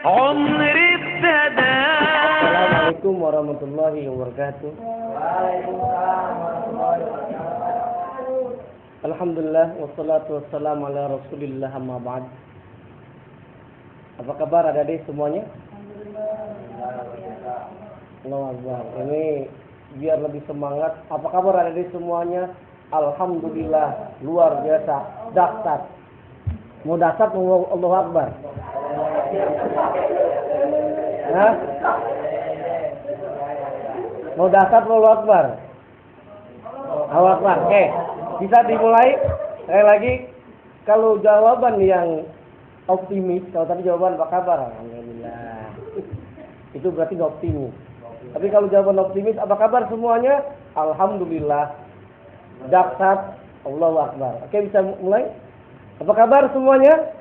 عمري ابتدى. Assalamualaikum warahmatullahi wabarakatuh. Alhamdulillah wassalatu wassalamu ala Rasulillah amma ba'd. Apa kabar adik-adik semuanya? Allahu Akbar. Ini biar lebih semangat. Apa kabar adik-adik semuanya? Alhamdulillah, luar biasa. Dahsyat. Mau dahsyat mau Allahu Akbar? Hah? Mau dahsyat mau Allahu Akbar? Allahu Akbar. Oke. Bisa dimulai. Sekali lagi, kalau jawaban yang optimis, kalau tadi jawaban apa kabar? Alhamdulillah. Itu berarti nggak optimis. Tapi kalau jawaban optimis, apa kabar semuanya? Alhamdulillah. Dahsyat. Allahu Akbar. Oke, bisa mulai? Apa kabar semuanya?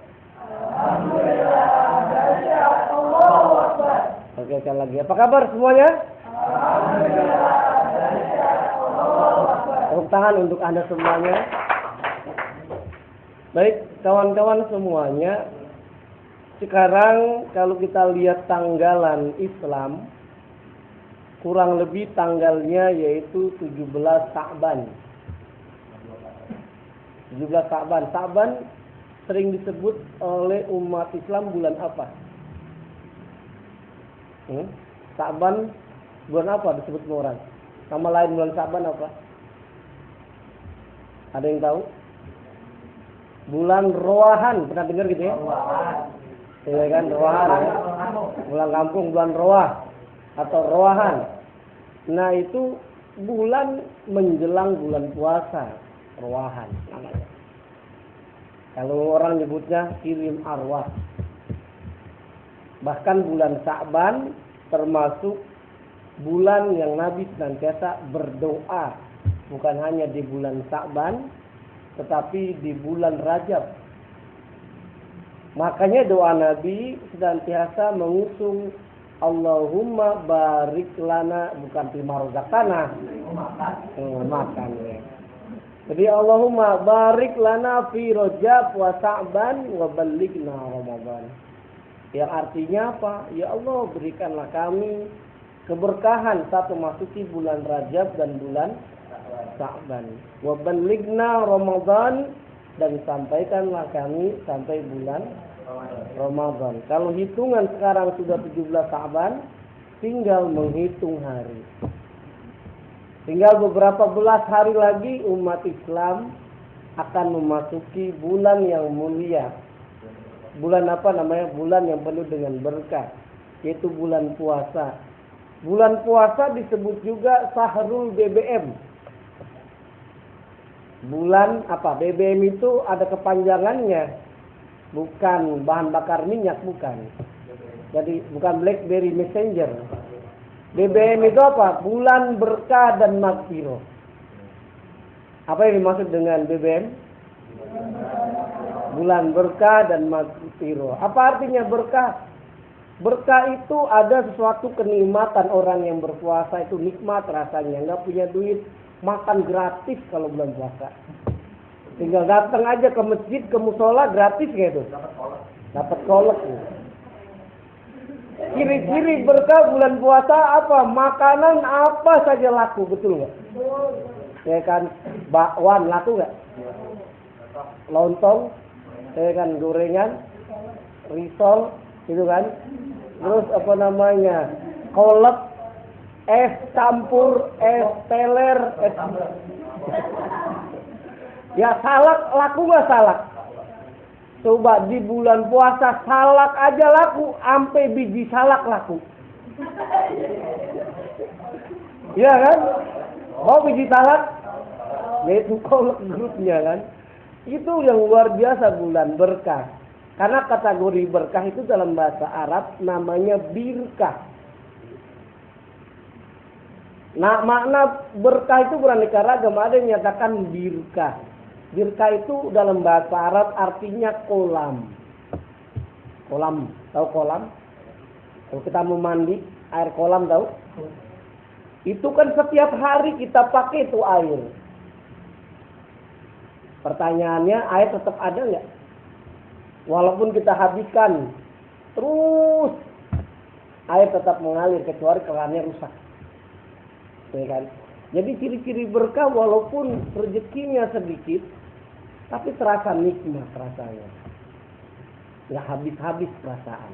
Alhamdulillah. Dahsyat. Allahu Akbar. Oke, sekali lagi. Apa kabar semuanya? Alhamdulillah. Dahsyat. Allahu Akbar. Tepuk tangan untuk Anda semuanya. Baik, kawan-kawan semuanya. Sekarang kalau kita lihat tanggalan Islam, kurang lebih tanggalnya yaitu 17 Sa'ban. 17 Sa'ban. Sa'ban sering disebut oleh umat Islam bulan apa? Sa'ban bulan apa disebut sama orang? Nama lain bulan Sa'ban apa? Ada yang tahu? Bulan Roahan, pernah dengar gitu ya? Iya kan, Roahan ya? Bulan kampung, bulan Roah atau Roahan. Nah itu bulan menjelang bulan puasa, Roahan namanya. Kalau orang nyebutnya kirim arwah. Bahkan bulan Sa'ban termasuk bulan yang Nabi senantiasa berdoa. Bukan hanya di bulan Sa'ban, tetapi di bulan Rajab. Makanya doa Nabi senantiasa mengusung Allahumma barik lana, bukan fima razaqtana. Makan ya. Jadi Allahumma barik lana fi Rajab wa Sa'ban wa ballighna Ramadan. Yang artinya apa? Ya Allah, berikanlah kami keberkahan saat memasuki bulan Rajab dan bulan Sa'ban. Wa ballighna Ramadan, dan sampaikanlah kami sampai bulan Ramadan. Kalau hitungan sekarang sudah 17 Sa'ban, tinggal menghitung hari. Tinggal beberapa belas hari lagi umat Islam akan memasuki bulan yang mulia. Bulan apa namanya? Bulan yang penuh dengan berkah, yaitu bulan puasa. Bulan puasa disebut juga Sahrul BBM. Bulan apa? BBM itu ada kepanjangannya. Bukan bahan bakar minyak, bukan. Jadi bukan BlackBerry Messenger. BBM itu apa? Bulan berkah dan maghfirah. Apa yang dimaksud dengan BBM? Bulan berkah dan maghfirah. Apa artinya berkah? Berkah itu ada sesuatu kenikmatan. Orang yang berpuasa itu nikmat rasanya. Nggak punya duit, makan gratis kalau bulan puasa. Tinggal datang aja ke masjid, ke musola, gratis gitu. Dapat kolek. Ciri-ciri berkah bulan puasa apa? Makanan apa saja laku, betul nggak? Ya kan, bakwan laku nggak? Lontong, ya kan, gorengan, risol, gitu kan? Terus apa namanya? Kolak, es campur, es teler, es... Ya salak laku nggak salak? Coba di bulan puasa salak aja laku, sampai biji salak laku. Iya kan? Oh biji salak, yaitu kolak grupnya kan. Itu yang luar biasa bulan berkah. Karena kategori berkah itu dalam bahasa Arab namanya birkah. Nah makna berkah itu beraneka ragam. Ada yang menyatakan birkah. Birkah itu dalam bahasa Arab artinya kolam. Kolam, tahu kolam? Kalau kita mau mandi, air kolam tahu? Itu kan setiap hari kita pakai itu air. Pertanyaannya, air tetap ada nggak? Walaupun kita habiskan terus air tetap mengalir kecuali kerannya rusak. Ya kan? Jadi ciri-ciri berkah walaupun rezekinya sedikit, tapi terasa nikmat rasanya. Nggak habis-habis perasaan.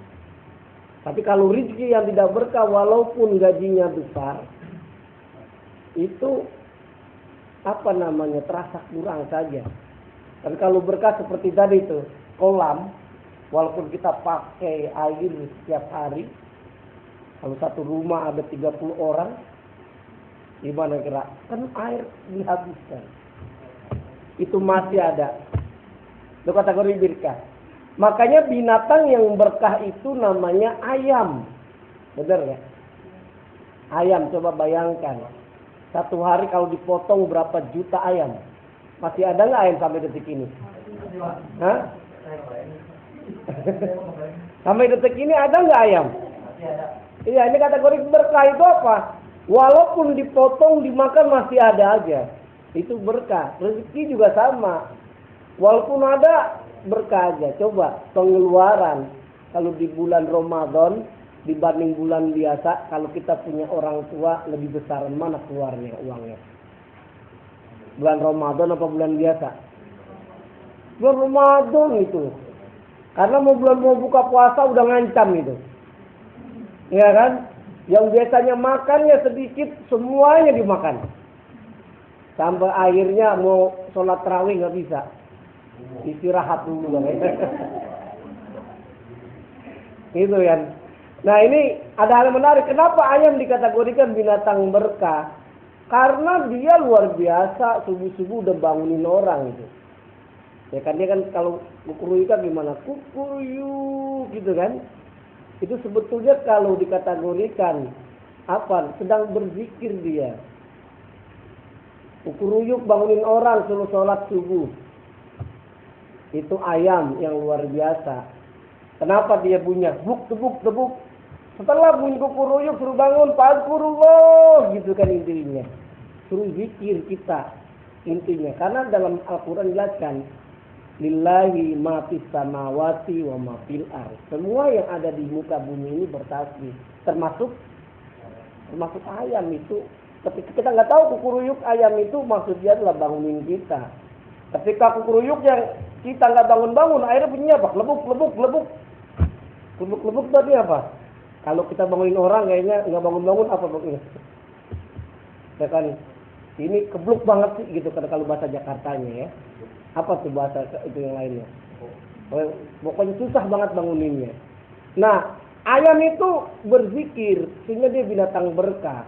Tapi kalau rezeki yang tidak berkah walaupun gajinya besar, itu terasa kurang saja. Dan kalau berkah seperti tadi itu, kolam, walaupun kita pakai air setiap hari, kalau satu rumah ada 30 orang, gimana kira? Kan air dihabiskan. Itu masih ada. Itu kategori berkah. Makanya binatang yang berkah itu namanya ayam. Benar ya? Ayam, coba bayangkan. Satu hari kalau dipotong berapa juta ayam? Masih ada nggak ayam sampai detik ini? Hah? Sampai detik ini ada nggak ayam? Iya, ini kategori berkah itu apa? Walaupun dipotong, dimakan masih ada aja. Itu berkah. Rezeki juga sama. Walaupun ada, berkah aja. Coba pengeluaran. Kalau di bulan Ramadan dibanding bulan biasa, kalau kita punya orang tua lebih besar, mana keluarnya uangnya? Bulan Ramadan apa bulan biasa? Bulan Ramadan itu. Karena mau buka puasa udah ngancam itu. Ya kan? Yang biasanya makannya sedikit, semuanya dimakan. Sampai akhirnya mau sholat tarawih nggak bisa. Istirahat dulu kan. Itu ya. Nah ini ada hal menarik. Kenapa ayam dikategorikan binatang berkah? Karena dia luar biasa, subuh-subuh udah bangunin orang itu. Ya kan dia kan kalau kukuruyuk kan gimana? Kukuruyuk gitu kan. Itu sebetulnya kalau dikategorikan sedang berzikir dia. Kukuruyuk bangunin orang suruh sholat subuh. Itu ayam yang luar biasa. Kenapa dia bunyi? Tebuk. Setelah bunyi kukuruyuk suruh bangun, Fadkurullah gitu kan intinya. Suruh zikir kita intinya. Karena dalam Al-Quran dijelaskan, Lillahi ma fis samawati wa ma fil ardh. Semua yang ada di muka bumi ini bertasbih. Termasuk ayam itu. Ketika kita nggak tahu kukuruyuk ayam itu maksudnya adalah bangunin kita. Ketika kukuruyuk yang kita nggak bangun-bangun, akhirnya bunyinya apa? Lebuk. Lebuk tadi apa? Kalau kita bangunin orang kayaknya nggak bangun-bangun apa begini? Ya kan, ini kebluk banget sih gitu kalau bahasa Jakartanya ya. Apa tuh bahasa itu yang lainnya? Pokoknya susah banget banguninnya. Nah, ayam itu berzikir sehingga dia binatang berkah.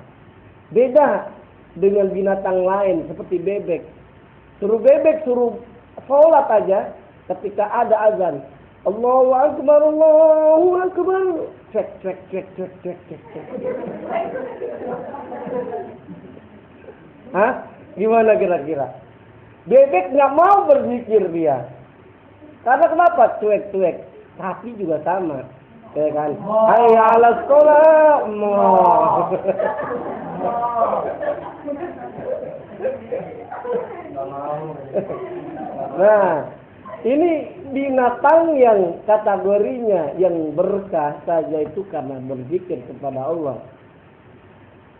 Beda dengan binatang lain seperti bebek. Bebek suruh sholat aja ketika ada azan. Allahu Akbar. Cek. Hah? Gimana kira-kira? Bebek nggak mau berzikir dia. Karena kenapa? Cuek. Sapi juga sama. Ya kan? Hayya 'alas shalah. Nah, ini binatang yang kategorinya yang berkah saja itu karena berzikir kepada Allah.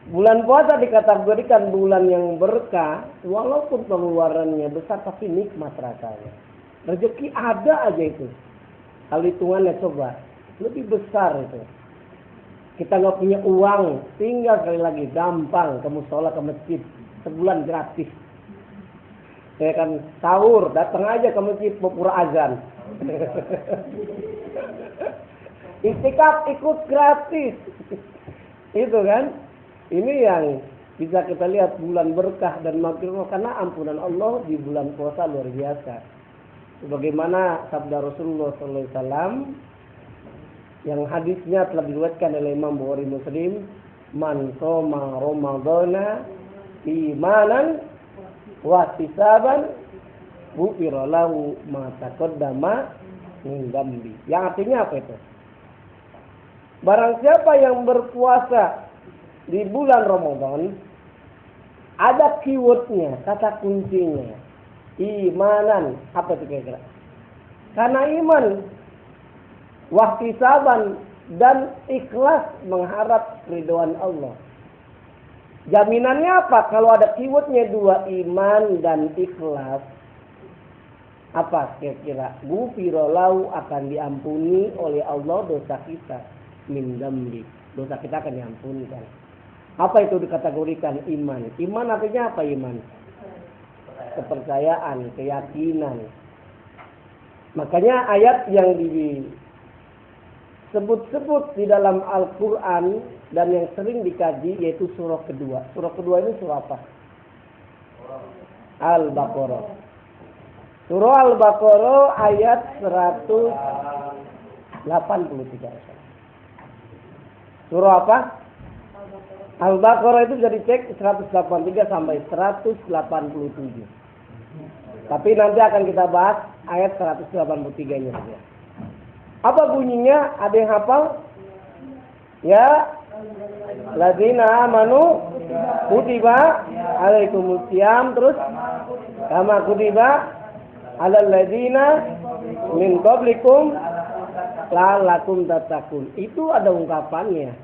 Bulan puasa dikategorikan bulan yang berkah, walaupun pengeluarannya besar tapi nikmat rasanya. Rezeki ada aja itu. Kalau hitungannya coba, lebih besar itu. Kita nggak punya uang, tinggal sekali lagi gampang ke musola ke masjid, sebulan gratis. Ya kan, sahur datang aja ke masjid pura azan. Istikaf ikut gratis. Itu kan. Ini yang bisa kita lihat bulan berkah dan makhluk karena ampunan Allah di bulan puasa luar biasa. Sebagaimana sabda Rasulullah SAW yang hadisnya telah diriwayatkan oleh Imam Bukhari Muslim, man shoma ramadhana imanan wa ihtisaban ghufira lahu ma taqaddama min dzambi. Yang artinya apa itu? Barang siapa yang berpuasa di bulan Ramadan, ada keywordnya, kata kuncinya, imanan. Apa itu kira-kira? Karena iman, wahtisaban, dan ikhlas mengharap ridhoan Allah. Jaminannya apa? Kalau ada keywordnya dua, iman dan ikhlas, apa kira-kira? Ghufira lahu, akan diampuni oleh Allah dosa kita. Min dzambi, dosa kita akan diampuni kan. Apa itu dikategorikan iman? Iman artinya apa iman? Kepercayaan, keyakinan. Makanya ayat yang disebut-sebut di dalam Al-Quran dan yang sering dikaji yaitu surah kedua. Surah kedua ini surah apa? Al-Baqarah. Surah Al-Baqarah ayat 183. Surah apa? Al-Baqarah itu bisa dicek 183 sampai 187. Tapi nanti akan kita bahas ayat 183-nya saja. Apa bunyinya? Ada yang hafal? Ya, ladzina amanu kutiba alaikumusiyam, terus kama kutiba alal ladzina min qablikum la'allakum tattaqun. Itu ada ungkapannya.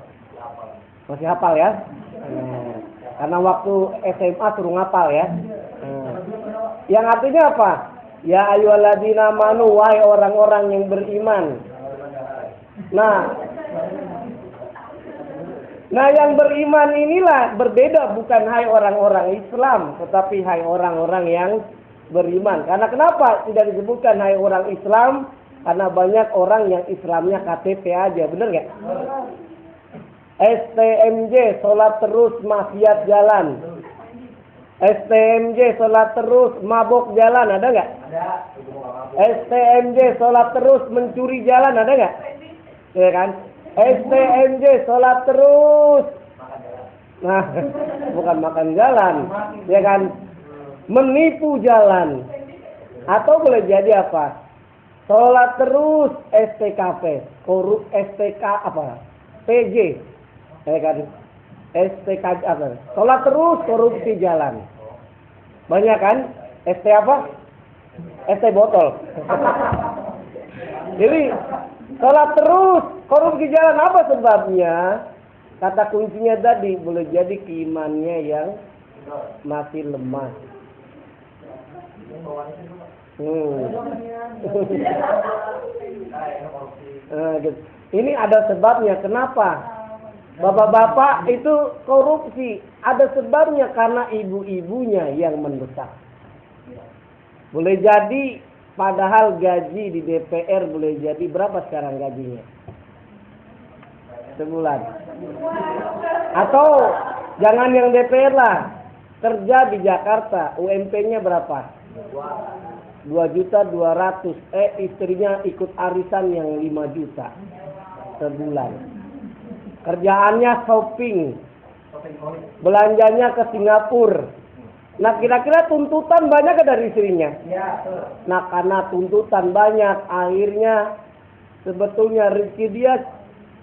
Masih hafal ya? Karena waktu SMA suruh ngapal ya. Yang artinya apa? Ya ayyuhalladzina amanu, wahai orang-orang yang beriman. Nah, yang beriman inilah berbeda, bukan hai orang-orang Islam, tetapi hai orang-orang yang beriman. Karena kenapa tidak disebutkan hai orang Islam? Karena banyak orang yang Islamnya KTP aja, bener nggak? STMJ, sholat terus maksiat jalan. STMJ, sholat terus mabok jalan, ada nggak? Ada. STMJ, sholat terus mencuri jalan, ada nggak? Ya kan? STMJ, sholat terus. Nah, bukan makan jalan, ya kan? Menipu jalan. Atau boleh jadi apa? Sholat terus STKP, korup STK apa? PJ, ya kan? STK apa? Sholat terus korupsi jalan. Banyak kan? ST apa? ST botol. Jadi sholat terus korupsi jalan, apa sebabnya? Kata kuncinya tadi, boleh jadi keimannya yang masih lemah. Ini ada sebabnya. Kenapa bapak-bapak itu korupsi? Ada sebabnya, karena ibu-ibunya yang mendesak. Boleh jadi padahal gaji di DPR boleh jadi berapa sekarang gajinya? Sebulan. Atau jangan yang DPR lah, kerja di Jakarta, UMP-nya berapa? 2.200.000. Istrinya ikut arisan yang 5 juta sebulan. Kerjaannya shopping, belanjanya ke Singapura. Nah, kira-kira tuntutan banyak dari istrinya? Nah, karena tuntutan banyak, akhirnya sebetulnya rezeki dia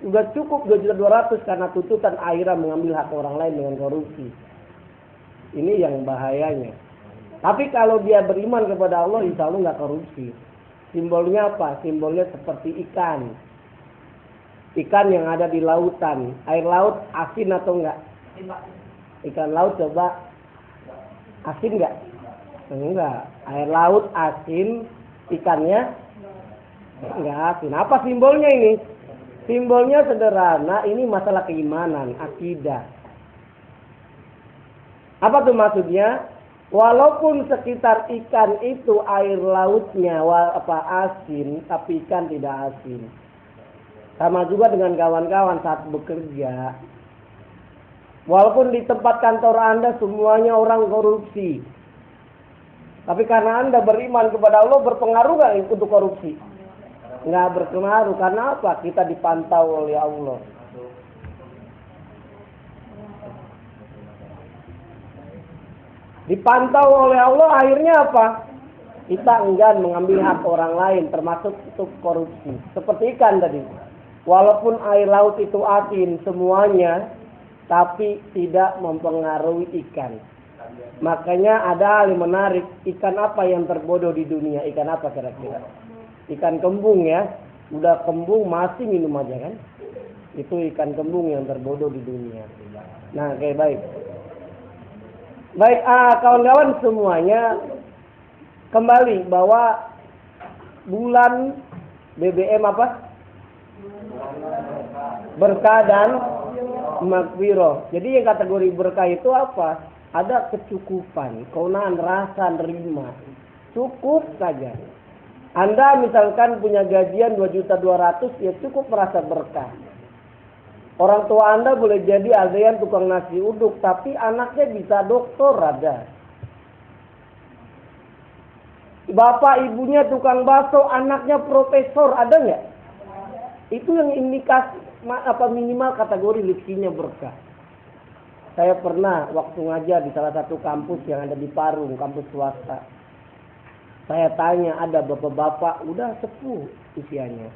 sudah cukup 2.200.000 karena tuntutan, akhirnya mengambil hak orang lain dengan korupsi. Ini yang bahayanya. Tapi kalau dia beriman kepada Allah, insya Allah nggak korupsi. Simbolnya apa? Simbolnya seperti ikan. Ikan yang ada di lautan. Air laut asin atau enggak? Ikan laut coba asin enggak? Enggak. Air laut asin, ikannya enggak asin. Apa simbolnya ini? Simbolnya sederhana, ini masalah keimanan, akidah. Apa tuh maksudnya? Walaupun sekitar ikan itu air lautnya asin, tapi ikan tidak asin. Sama juga dengan kawan-kawan saat bekerja. Walaupun di tempat kantor Anda semuanya orang korupsi, tapi karena Anda beriman kepada Allah, berpengaruh nggak untuk korupsi? Nggak berpengaruh. Karena apa? Kita dipantau oleh Allah. Dipantau oleh Allah, akhirnya apa? Kita enggan mengambil hak orang lain, termasuk untuk korupsi. Seperti ikan tadi. Walaupun air laut itu asin semuanya, tapi tidak mempengaruhi ikan. Makanya ada hal yang menarik. Ikan apa yang terbodoh di dunia? Ikan apa kira-kira? Ikan kembung ya. Udah kembung masih minum aja kan? Itu ikan kembung yang terbodoh di dunia. Nah, oke, baik. Baik, kawan-kawan semuanya, kembali bahwa bulan BBM apa? Berkah dan makfirah. Jadi yang kategori berkah itu apa? Ada kecukupan, keunaan rasa nerima. Cukup saja. Anda misalkan punya gajian 2.200.000, ya cukup merasa berkah. Orang tua Anda boleh jadi ada yang tukang nasi uduk, tapi anaknya bisa doktor ada. Bapak ibunya tukang bakso, anaknya profesor, ada nggak? Itu yang indikasi minimal kategori rizkinya berkah. Saya pernah waktu ngajar di salah satu kampus yang ada di Parung, kampus swasta. Saya tanya, ada bapak-bapak udah sepuh usianya.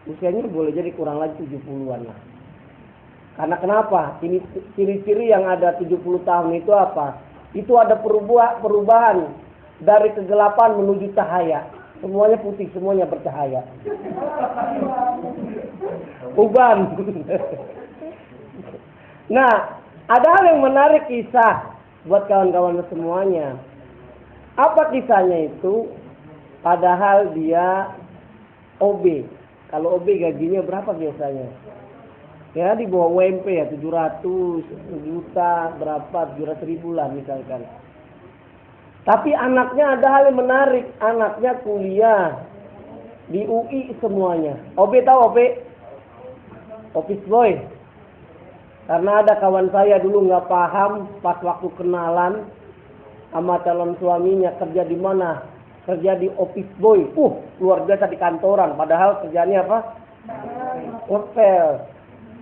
Usianya boleh jadi kurang lagi 70-an lah. Karena kenapa? Ini ciri-ciri yang ada 70 tahun itu apa? Itu ada perubahan dari kegelapan menuju cahaya. Semuanya putih, semuanya bercahaya. Uban. Nah, ada hal yang menarik kisah buat kawan-kawan semuanya. Apa kisahnya itu? Padahal dia OB. Kalau OB gajinya berapa biasanya? Ya di bawah UMP ya, 700 juta berapa, 700.000 lah misalkan. Tapi anaknya ada hal yang menarik. Anaknya kuliah di UI semuanya. OB tahu OB? Office boy. Karena ada kawan saya dulu nggak paham pas waktu kenalan sama calon suaminya kerja di mana? Kerja di office boy. Luar biasa di kantoran. Padahal kerjanya apa? Hotel.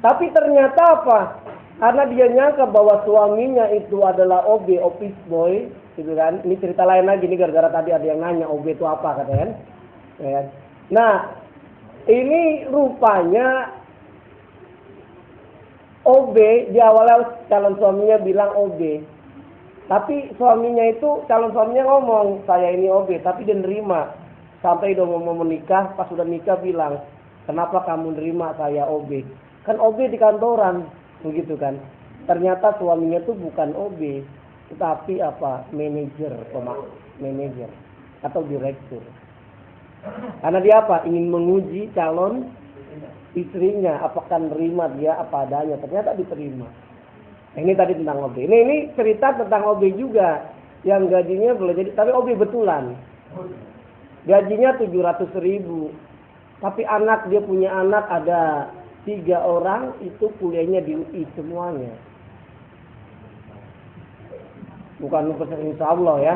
Tapi ternyata apa? Karena dia nyangka bahwa suaminya itu adalah OB, office boy, gitu kan? Ini cerita lain lagi nih gara-gara tadi ada yang nanya OB itu apa katanya kan? Ya kan? Nah, ini rupanya OB di awalnya calon suaminya bilang OB. Tapi suaminya itu, calon suaminya ngomong, saya ini OB, tapi dia nerima. Sampai udah mau menikah, pas udah nikah bilang, kenapa kamu nerima saya OB? Kan OB di kantoran, begitu kan. Ternyata suaminya itu bukan OB, tetapi apa? Manajer atau direktur. Karena dia apa? Ingin menguji calon istrinya, apakah nerima dia apa adanya. Ternyata diterima. Ini tadi tentang OB. Ini cerita tentang OB juga. Yang gajinya boleh jadi, tapi OB betulan. Gajinya 700.000. Tapi dia punya anak ada 3 orang, itu kuliahnya di UI semuanya. Bukan insya Allah ya.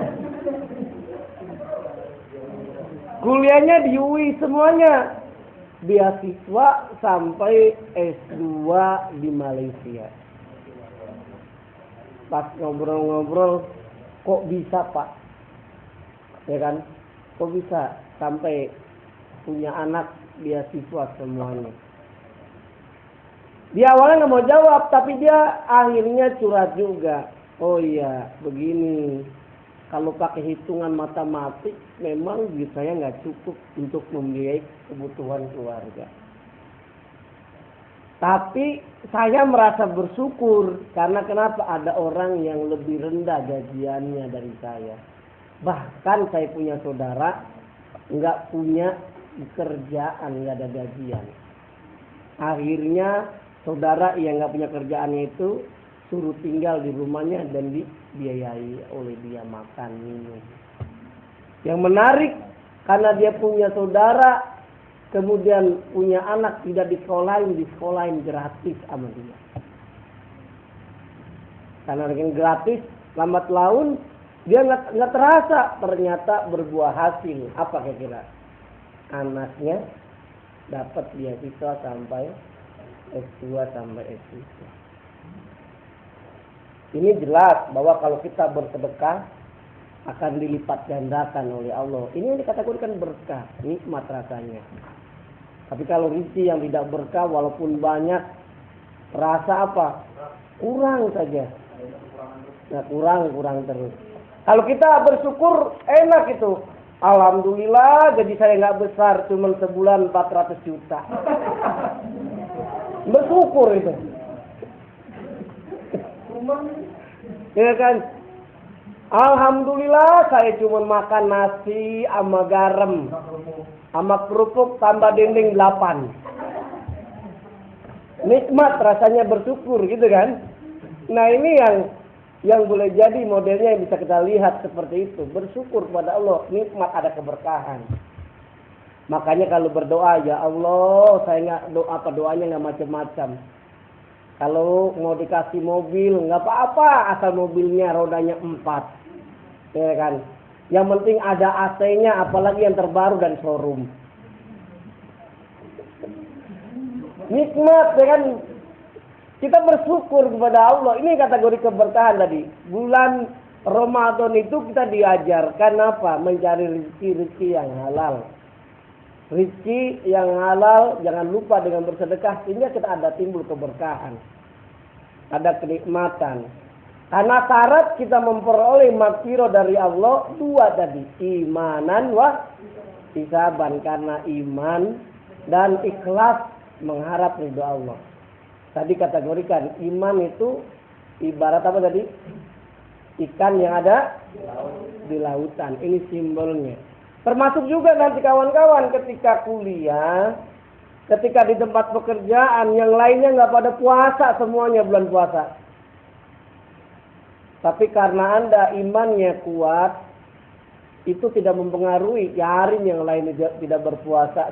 Kuliahnya di UI semuanya. Beasiswa sampai S2 di Malaysia. Pas ngobrol-ngobrol, kok bisa Pak? Ya kan? Kok bisa sampai punya anak beasiswa semuanya? Dia awalnya nggak mau jawab, tapi dia akhirnya curhat juga. Oh iya, begini. Kalau pakai hitungan matematik, memang duit saya nggak cukup untuk membiayai kebutuhan keluarga. Tapi saya merasa bersyukur karena kenapa ada orang yang lebih rendah gajiannya dari saya. Bahkan saya punya saudara nggak punya kerjaan, nggak ada gajian. Akhirnya saudara yang nggak punya kerjaannya itu suruh tinggal di rumahnya dan dibiayai oleh dia makan minum. Yang menarik karena dia punya saudara, kemudian punya anak tidak disekolahin gratis sama dia. Karena dengan gratis, lambat laun dia nggak terasa ternyata berbuah hasil. Apa kira-kira? Anaknya dapat beasiswa sampai S2 sampai S3. Ini jelas bahwa kalau kita bersedekah akan dilipat gandakan oleh Allah. Ini yang dikategorikan berkah, nikmat rasanya. Tapi kalau rezeki yang tidak berkah walaupun banyak, rasa apa? Kurang saja. Nah, kurang terus. Kalau kita bersyukur enak itu. Alhamdulillah gaji saya nggak besar, cuma sebulan 400 juta. Bersyukur itu. Ya kan? Alhamdulillah saya cuma makan nasi sama garam, sama kerupuk tambah dinding 8. Nikmat rasanya bersyukur gitu kan. Nah ini yang boleh jadi modelnya yang bisa kita lihat seperti itu. Bersyukur kepada Allah, nikmat ada keberkahan. Makanya kalau berdoa, ya Allah, saya nggak doanya nggak macam-macam. Kalau mau dikasih mobil nggak apa-apa, asal mobilnya rodanya 4. Ya kan. Yang penting ada AC-nya, apalagi yang terbaru dan showroom. Nikmat, ya kan? Kita bersyukur kepada Allah. Ini kategori keberkahan tadi. Bulan Ramadan itu kita diajarkan apa? Mencari rezeki yang halal. Rezeki yang halal, jangan lupa dengan bersedekah, sehingga kita ada timbul keberkahan. Ada kenikmatan. Karena syarat kita memperoleh maghfirah dari Allah 2 tadi. Imanan wa ihtisaban. Karena iman dan ikhlas mengharap ridho Allah. Tadi kategorikan iman itu ibarat apa tadi? Ikan yang ada di lautan. Ini simbolnya. Termasuk juga nanti kawan-kawan ketika kuliah, ketika di tempat pekerjaan, yang lainnya nggak pada puasa, semuanya bulan puasa. Tapi karena Anda imannya kuat, itu tidak mempengaruhi. Yarin yang lain tidak berpuasa,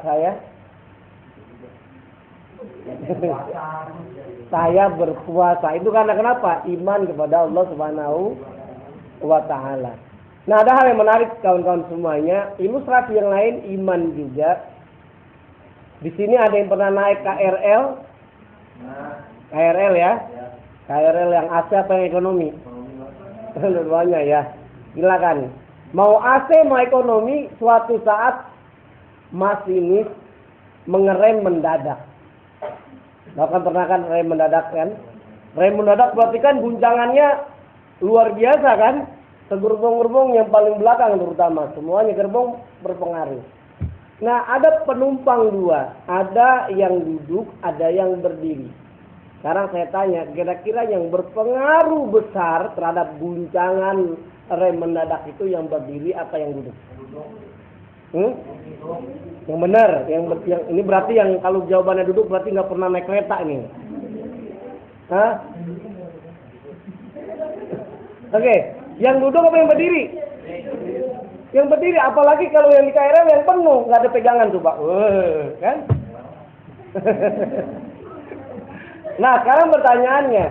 saya berpuasa. Itu karena kenapa? Iman kepada Allah Subhanahu wa Ta'ala. Nah, ada hal yang menarik kawan-kawan semuanya. Ilustrasi yang lain, iman juga. Di sini ada yang pernah naik KRL. KRL ya. KRL yang AC apa yang ekonomi? Dua-duanya ya. Silakan. Mau AC mau ekonomi, suatu saat masinis mengerem mendadak. Bahkan pernah kan rem mendadak kan? Rem mendadak berarti kan guncangannya luar biasa kan? Segerbong-gerbong yang paling belakang terutama. Semuanya gerbong berpengaruh. Nah, ada penumpang 2. Ada yang duduk, ada yang berdiri. Sekarang saya tanya, kira-kira yang berpengaruh besar terhadap guncangan rem mendadak itu yang berdiri apa yang duduk? Yang benar, yang ini berarti yang kalau jawabannya duduk berarti nggak pernah naik kereta ini. Hah? Oke, yang duduk apa yang berdiri? Yang berdiri, apalagi kalau yang di KRL yang penuh nggak ada pegangan tuh Pak, kan? Nah, sekarang pertanyaannya,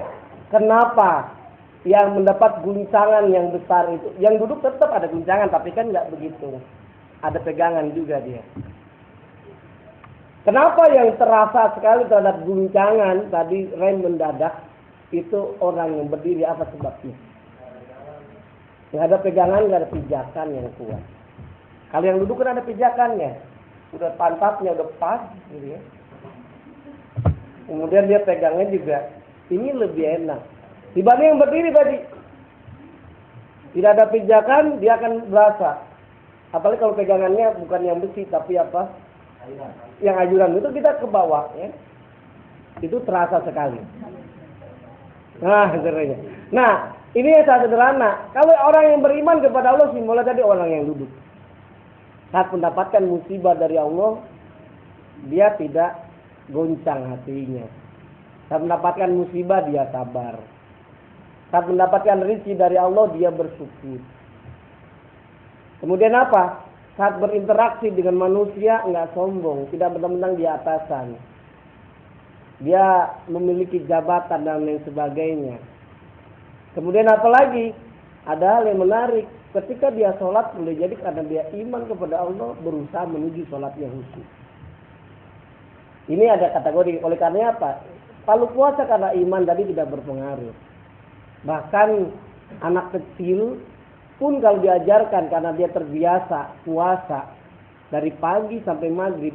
kenapa yang mendapat guncangan yang besar itu, yang duduk tetap ada guncangan, tapi kan nggak begitu, ada pegangan juga dia. Kenapa yang terasa sekali terhadap guncangan tadi rem mendadak itu orang yang berdiri, apa sebabnya? Nggak ada pegangan, nggak ada pijakan yang kuat. Kalau yang duduk kan ada pijakannya, udah pantatnya udah pas, gitu ya. Kemudian dia pegangnya juga, ini lebih enak dibanding yang berdiri tadi. Tidak ada pijakan, dia akan berasa. Apalagi kalau pegangannya bukan yang besi, tapi apa? Yang ajuran itu kita ke bawah, ya. Itu terasa sekali. Nah, sebenarnya. Nah, ini yang sangat sederhana. Kalau orang yang beriman kepada Allah, simbolnya tadi orang yang duduk. Saat mendapatkan musibah dari Allah, dia tidak goncang hatinya. Saat mendapatkan musibah, dia sabar. Saat mendapatkan rezeki dari Allah, dia bersyukur. Kemudian apa? Saat berinteraksi dengan manusia, enggak sombong, tidak mentang-mentang di atasan. Dia memiliki jabatan dan lain sebagainya. Kemudian apa lagi? Ada hal yang menarik. Ketika dia sholat, boleh jadi karena dia iman kepada Allah, berusaha menuju sholat yang khusyuk. Ini ada kategori. Oleh karena apa? Kalau puasa karena iman tadi tidak berpengaruh. Bahkan anak kecil pun kalau diajarkan karena dia terbiasa puasa dari pagi sampai maghrib,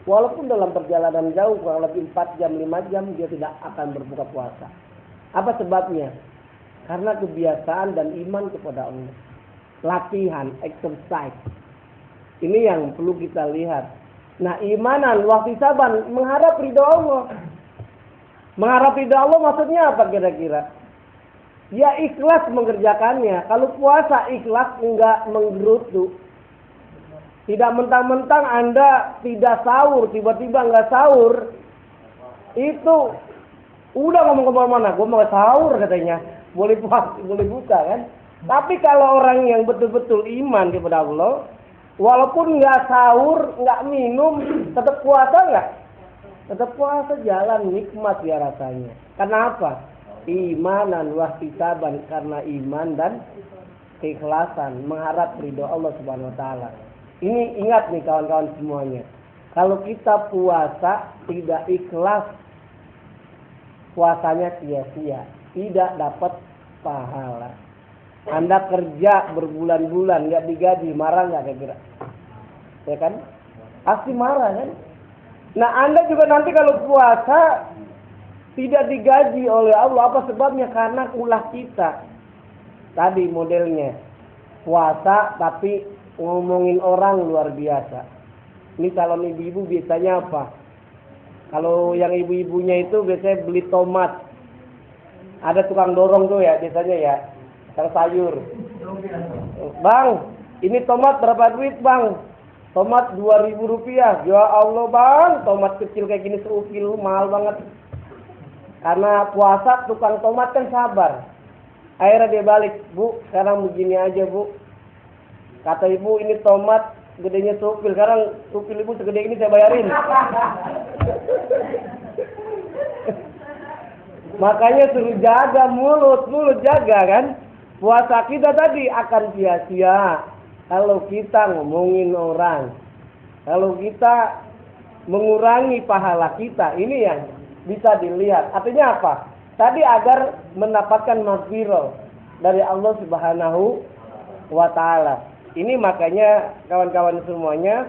walaupun dalam perjalanan jauh kurang lebih 4 jam, 5 jam, dia tidak akan berbuka puasa. Apa sebabnya? Karena kebiasaan dan iman kepada Allah. Latihan, exercise. Ini yang perlu kita lihat. Nah, imanan wahtisaban mengharap ridho Allah. Mengharap ridho Allah maksudnya apa kira-kira? Ya ikhlas mengerjakannya. Kalau puasa ikhlas enggak menggerutu. Tidak mentang-mentang Anda tidak sahur, tiba-tiba enggak sahur. Itu udah ngomong kemana-mana, gue mau sahur katanya. Boleh puasa, boleh buka kan. Tapi kalau orang yang betul-betul iman kepada Allah, walaupun nggak sahur, nggak minum, tetap puasa nggak? Tetap puasa, jalan nikmat ya rasanya. Kenapa? Imanan wahtisaban, karena iman dan keikhlasan, mengharap ridho Allah Subhanahu Wa Taala. Ini ingat nih kawan-kawan semuanya. Kalau kita puasa tidak ikhlas, puasanya sia-sia, tidak dapat pahala. Anda kerja berbulan-bulan nggak digaji, marah nggak kira-kira? Ya kan? Pasti marah kan? Nah, Anda juga nanti kalau puasa tidak digaji oleh Allah, apa sebabnya? Karena ulah kita. Tadi modelnya puasa tapi ngomongin orang luar biasa. Ini calon ibu-ibu biasanya apa? Kalau yang ibu-ibunya itu biasanya beli tomat. Ada tukang dorong tuh ya biasanya ya. Tukang sayur. Bang, ini tomat berapa duit bang? Tomat 2.000 rupiah. Ya Allah bang, tomat kecil kayak gini seupil, mahal banget. Karena puasa tukang tomat kan sabar. Akhirnya dia balik, bu sekarang begini aja bu. Kata ibu ini tomat gedenya seupil, sekarang seupil ibu segede ini saya bayarin. Makanya suruh jaga mulut jaga kan. Puasa kita tadi akan sia-sia kalau kita ngomongin orang. Kalau kita mengurangi pahala kita, ini yang bisa dilihat. Artinya apa? Tadi agar mendapatkan maghfirah dari Allah Subhanahu wa Ta'ala. Ini makanya kawan-kawan semuanya,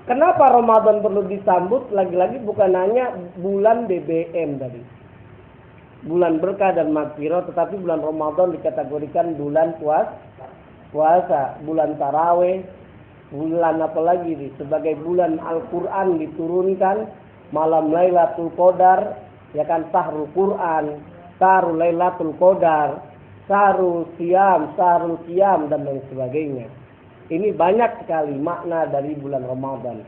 kenapa Ramadan perlu disambut? Lagi-lagi bukan hanya bulan BBM tadi, bulan berkah dan maghfirah, tetapi bulan Ramadan dikategorikan bulan puasa, bulan taraweh, bulan apa lagi nih? Sebagai bulan Al-Quran diturunkan, malam Lailatul Qadar, ya kan, Sahrul Quran, Sahrul Lailatul Qadar, Sahrul Qiyam, dan lain sebagainya. Ini banyak sekali makna dari bulan Ramadan.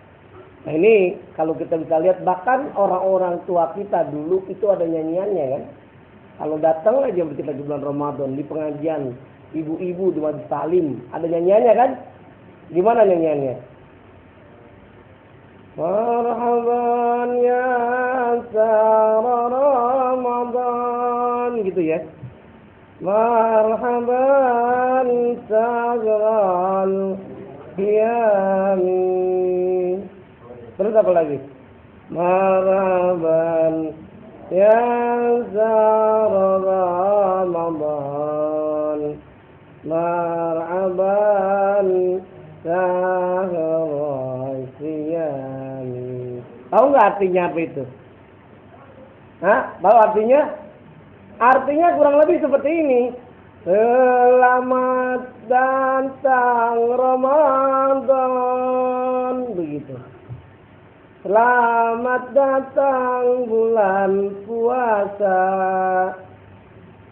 Nah ini kalau kita bisa lihat, bahkan orang-orang tua kita dulu itu ada nyanyiannya kan. Kalau datang aja kita di bulan Ramadan, di pengajian, ibu-ibu di majelis taklim, ada nyanyiannya kan? Gimana nyanyiannya? Marhaban ya sahra Ramadan, gitu ya. Marhaban sagral qiyami. Terus apa lagi? Marhaban ya sahra Ramadan. Marhaban sagral qiyami. Tahu nggak artinya apa itu? Hah? Tahu artinya? Artinya kurang lebih seperti ini. Selamat datang Ramadan. Begitu. Selamat datang bulan puasa.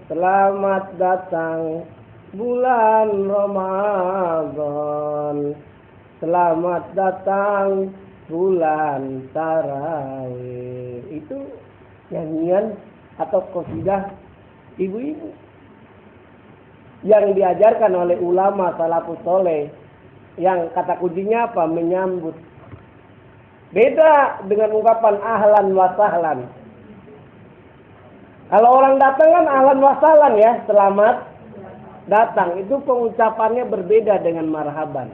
Selamat datang bulan Ramadan. Selamat datang bulan tarawih. Itu nyanyian atau qasidah ibu-ibu yang diajarkan oleh ulama salafus soleh, yang kata kuncinya apa? Menyambut. Beda dengan ungkapan ahlan wa sahlan. Kalau orang datang kan ahlan wa sahlan ya, selamat datang. Itu pengucapannya berbeda dengan marhaban.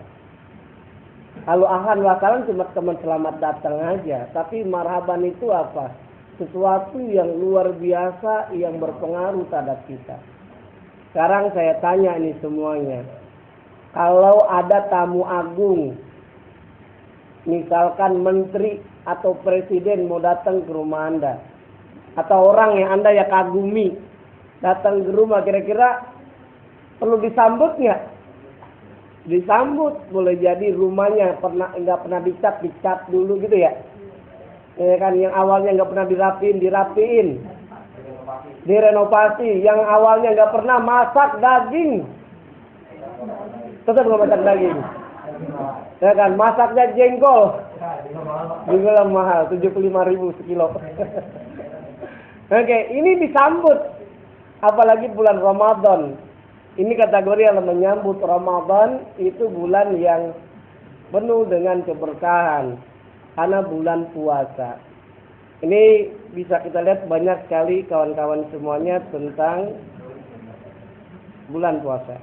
Kalau ahlan wa sahlan cuma teman selamat datang aja, tapi marhaban itu apa? Sesuatu yang luar biasa yang berpengaruh terhadap kita. Sekarang saya tanya ini semuanya. Kalau ada tamu agung, misalkan menteri atau presiden mau datang ke rumah Anda, atau orang yang Anda ya kagumi datang ke rumah, kira-kira perlu disambut nggak? disambut, boleh jadi rumahnya nggak pernah dicat dulu gitu ya. Ya kan, yang awalnya nggak pernah dirapiin, direnovasi. Yang awalnya nggak pernah masak daging, tetap nggak masak daging. Ya kan, masaknya jengkol, juga mahal, 75.000 sekilo. Oke, ini disambut, apalagi bulan Ramadan. Ini kategori yang menyambut Ramadan, itu bulan yang penuh dengan keberkahan karena bulan puasa. Ini bisa kita lihat banyak sekali kawan-kawan semuanya tentang bulan puasa.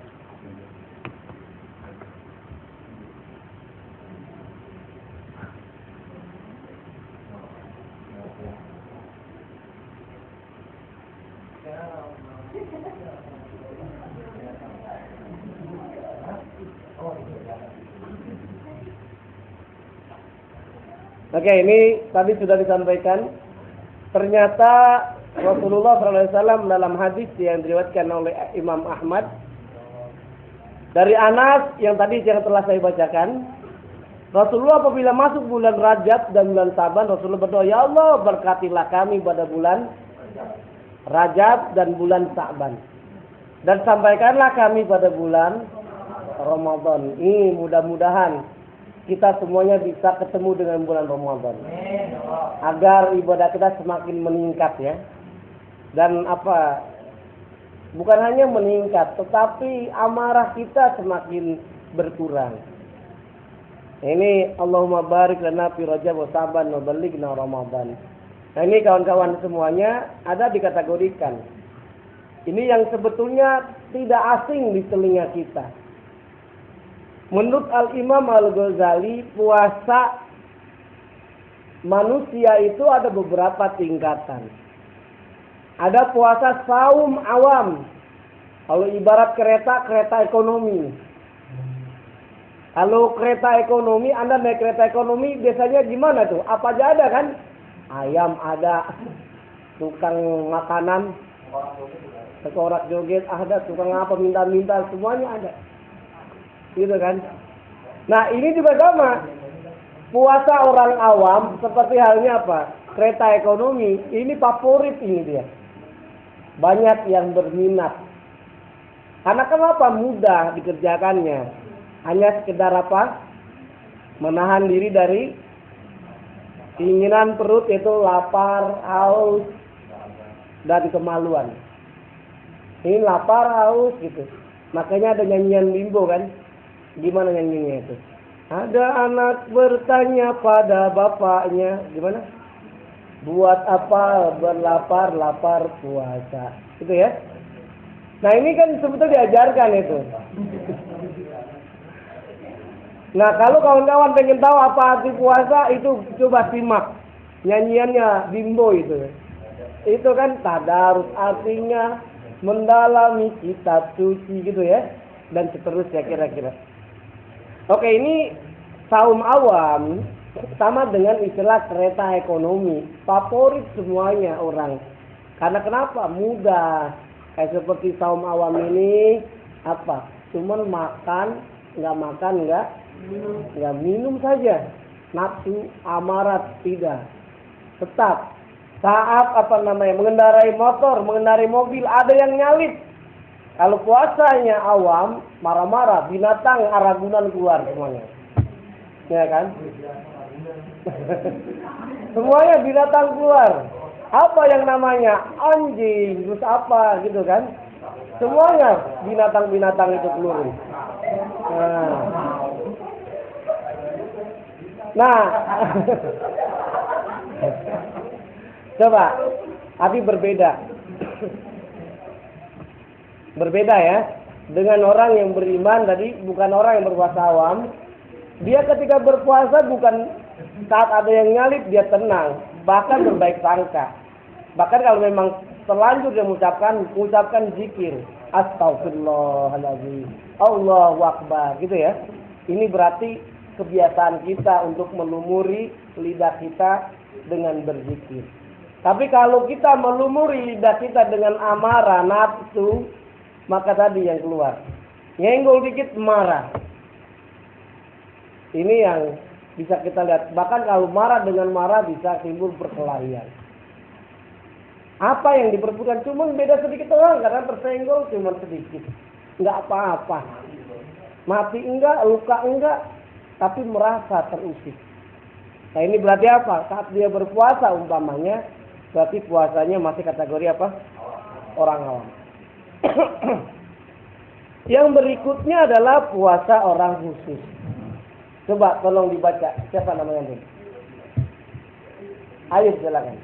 Oke, ini tadi sudah disampaikan. Ternyata Rasulullah SAW dalam hadis yang diriwayatkan oleh Imam Ahmad dari Anas yang tadi yang telah saya bacakan, Rasulullah apabila masuk bulan Rajab dan bulan Sa'ban, Rasulullah berdoa, ya Allah berkatilah kami pada bulan Rajab dan bulan Sa'ban, dan sampaikanlah kami pada bulan Ramadan. Ini mudah-mudahan kita semuanya bisa ketemu dengan bulan Ramadan, agar ibadah kita semakin meningkat ya. Dan bukan hanya meningkat, tetapi amarah kita semakin berkurang. Ini Allahumma barik lana fi Rajab wa Sa'ban wa ballighna Ramadan. Nah, ini kawan-kawan semuanya ada dikategorikan. Ini yang sebetulnya tidak asing di telinga kita. Menurut Al-Imam Al-Ghazali, puasa manusia itu ada beberapa tingkatan. Ada puasa saum awam. Kalau ibarat kereta ekonomi. Kalau kereta ekonomi, Anda naik kereta ekonomi biasanya gimana tuh? Apa aja ada kan? Ayam ada, tukang makanan, sekorak joget ada, tukang apa minta-minta, semuanya ada. Gitu kan. Nah, ini juga sama. Puasa orang awam seperti halnya apa? Kereta ekonomi, ini favorit ini dia. Banyak yang berminat. Karena kenapa? Mudah dikerjakannya. Hanya sekedar apa? Menahan diri dari keinginan perut, itu lapar, haus, dan kemaluan. Ini lapar, haus gitu. Makanya ada nyanyian bimbo kan? Gimana nyanyinya itu? Ada anak bertanya pada bapaknya, gimana? Buat apa berlapar-lapar puasa? Gitu ya. Nah, ini kan sebetulnya diajarkan itu. Nah, kalau kawan-kawan pengen tahu apa arti puasa, itu coba simak nyanyiannya bimbo itu. Itu kan tadarus, artinya mendalami kitab suci gitu ya. Dan seterusnya kira-kira. Oke, ini saum awam sama dengan istilah kereta ekonomi. Favorit semuanya orang. Karena kenapa? Mudah. Kayak seperti saum awam ini cuman makan, nggak minum saja. Nafsu, amarat tidak. Tetap saat mengendarai motor, mengendarai mobil, ada yang nyalip. Kalau puasanya awam, marah-marah, binatang aragunan keluar semuanya. Ya kan? Semuanya binatang keluar. Apa yang namanya? Anjing, terus apa gitu kan? Semuanya binatang-binatang itu keluar. Nah. Coba, tapi berbeda. Berbeda ya, dengan orang yang beriman tadi, bukan orang yang berpuasa awam. Dia ketika berpuasa bukan saat ada yang nyalip dia tenang, bahkan berbaik sangka. Bahkan kalau memang terlanjur dia mengucapkan zikir, astagfirullahaladzim, Allahu Akbar, gitu ya. Ini berarti kebiasaan kita untuk melumuri lidah kita dengan berzikir. Tapi kalau kita melumuri lidah kita dengan amarah, nafsu, maka tadi yang keluar. Nyenggol dikit marah. Ini yang bisa kita lihat. Bahkan kalau marah dengan marah bisa timbul perkelahian. Apa yang diperbutkan? Cuma beda sedikit orang karena tersenggol cuma sedikit. Enggak apa-apa. Mati enggak, luka enggak, tapi merasa terusik. Nah ini berarti apa? Saat dia berpuasa umpamanya, berarti puasanya masih kategori apa? Orang awam. Yang berikutnya adalah puasa orang khusus. Coba tolong dibaca. Siapa namanya ini? Ayo silakan.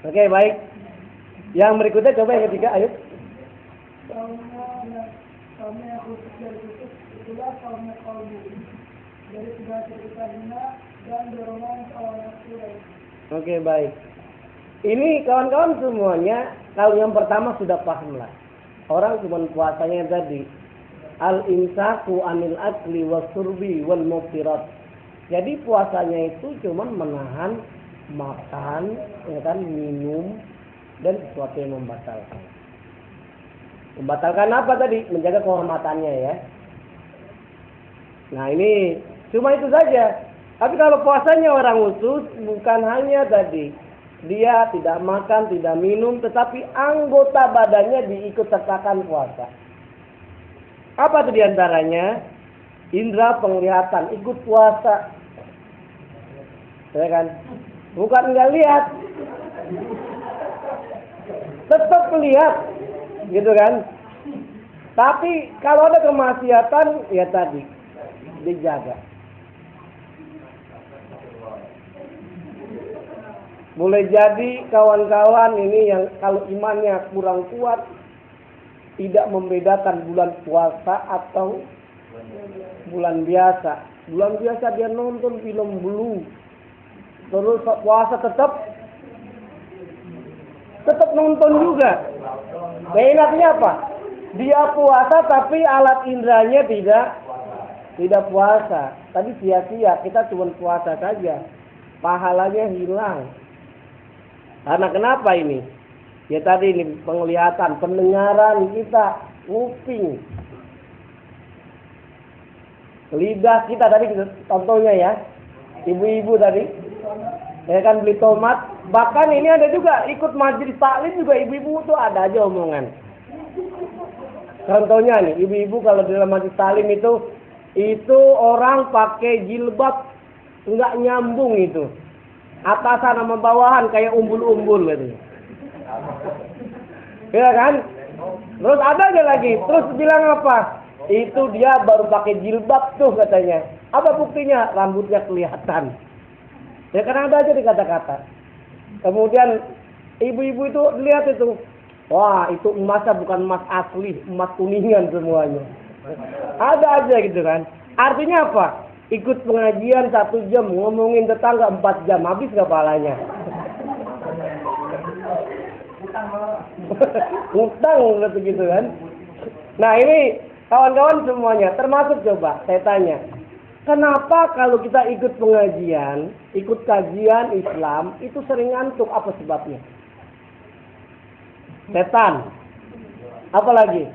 Oke, baik. Yang berikutnya coba yang ketiga, ayo. Kaumnya yang khusus dari khusus itulah kaumnya kalbu dari segala cerita hina dan dorongan hawa nafsu. Oke, baik. Ini kawan-kawan semuanya, kalau yang pertama sudah paham lah. Orang cuma puasanya tadi al-imsaku anil akli wasurbi wal muftirat. Jadi puasanya itu cuma menahan makan, ya kan, minum dan sesuatu yang membatalkan. Membatalkan apa tadi? Menjaga kehormatannya ya. Nah ini cuma itu saja. Tapi kalau puasanya orang khusus bukan hanya tadi dia tidak makan, tidak minum, tetapi anggota badannya diikut sertakan puasa. Apa itu diantaranya? Indra penglihatan ikut puasa, ya kan? Bukan nggak lihat, tetap lihat, gitu kan? Tapi kalau ada kemaksiatan, ya tadi dijaga. Boleh jadi kawan-kawan ini yang kalau imannya kurang kuat, tidak membedakan bulan puasa atau bulan biasa. Bulan biasa dia nonton film blue, terus puasa tetap nonton juga. Nah, enaknya apa? Dia puasa tapi alat indranya tidak puasa. Tadi sia-sia, kita cuma puasa saja, pahalanya hilang. Karena kenapa ini? Ya tadi ini penglihatan, pendengaran kita, kuping, lidah kita tadi contohnya ya, ibu-ibu tadi, ya kan beli tomat. Bahkan ini ada juga ikut majelis taklim juga ibu-ibu tuh ada aja omongan. Contohnya nih, ibu-ibu kalau di dalam majelis taklim itu orang pakai jilbab nggak nyambung itu, atasan sama bawahan kayak umbul-umbul gitu. Ya kan? Terus ada aja lagi, terus bilang apa? Itu dia baru pakai jilbab tuh katanya. Apa buktinya? Rambutnya kelihatan. Ya karena ada aja di kata-kata. Kemudian ibu-ibu itu lihat itu, wah itu emasnya bukan emas asli, emas kuningan semuanya. Ada aja gitu kan. Artinya apa? Ikut pengajian 1 jam, ngomongin tetangga 4 jam, habis gak pahalanya? Utang gitu kan. Nah ini kawan-kawan semuanya, termasuk coba saya tanya, kenapa kalau kita ikut pengajian, ikut kajian Islam itu sering ngantuk? Apa sebabnya? Setan. Apa lagi?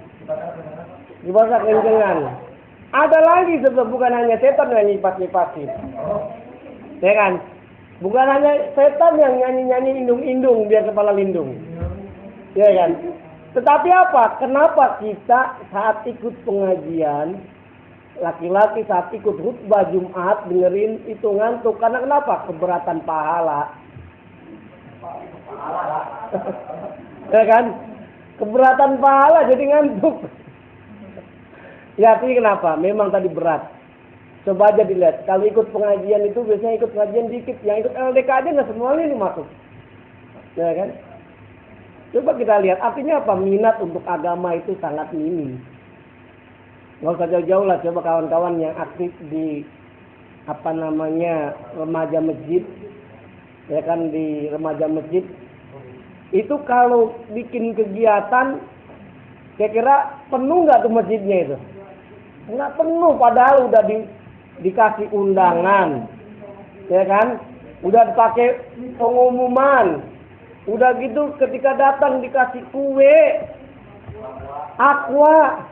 Dibahas kencengan. Ada lagi sebab, bukan hanya setan yang nyipas-nyipasin. Ya kan? Bukan hanya setan yang nyanyi-nyanyi indung-indung biar kepala lindung. Ya kan? Tetapi apa? Kenapa kita saat ikut pengajian, laki-laki saat ikut khutbah Jumat dengerin itu ngantuk? Karena kenapa? Keberatan pahala. Ya kan? Keberatan pahala jadi ngantuk. Ya artinya kenapa? Memang tadi berat. Coba aja dilihat. Kalau ikut pengajian itu biasanya ikut pengajian dikit. Yang ikut LDK aja nggak semuanya ini masuk. Ya kan? Coba kita lihat. Artinya apa? Minat untuk agama itu sangat minim. Nggak usah jauh-jauh lah. Coba kawan-kawan yang aktif di remaja masjid. Ya kan, di remaja masjid. Itu kalau bikin kegiatan, kira-kira penuh nggak tuh masjidnya itu? Nggak penuh, padahal udah dikasih undangan. Ya kan? Udah dipakai pengumuman. Udah gitu ketika datang dikasih kue, aqua,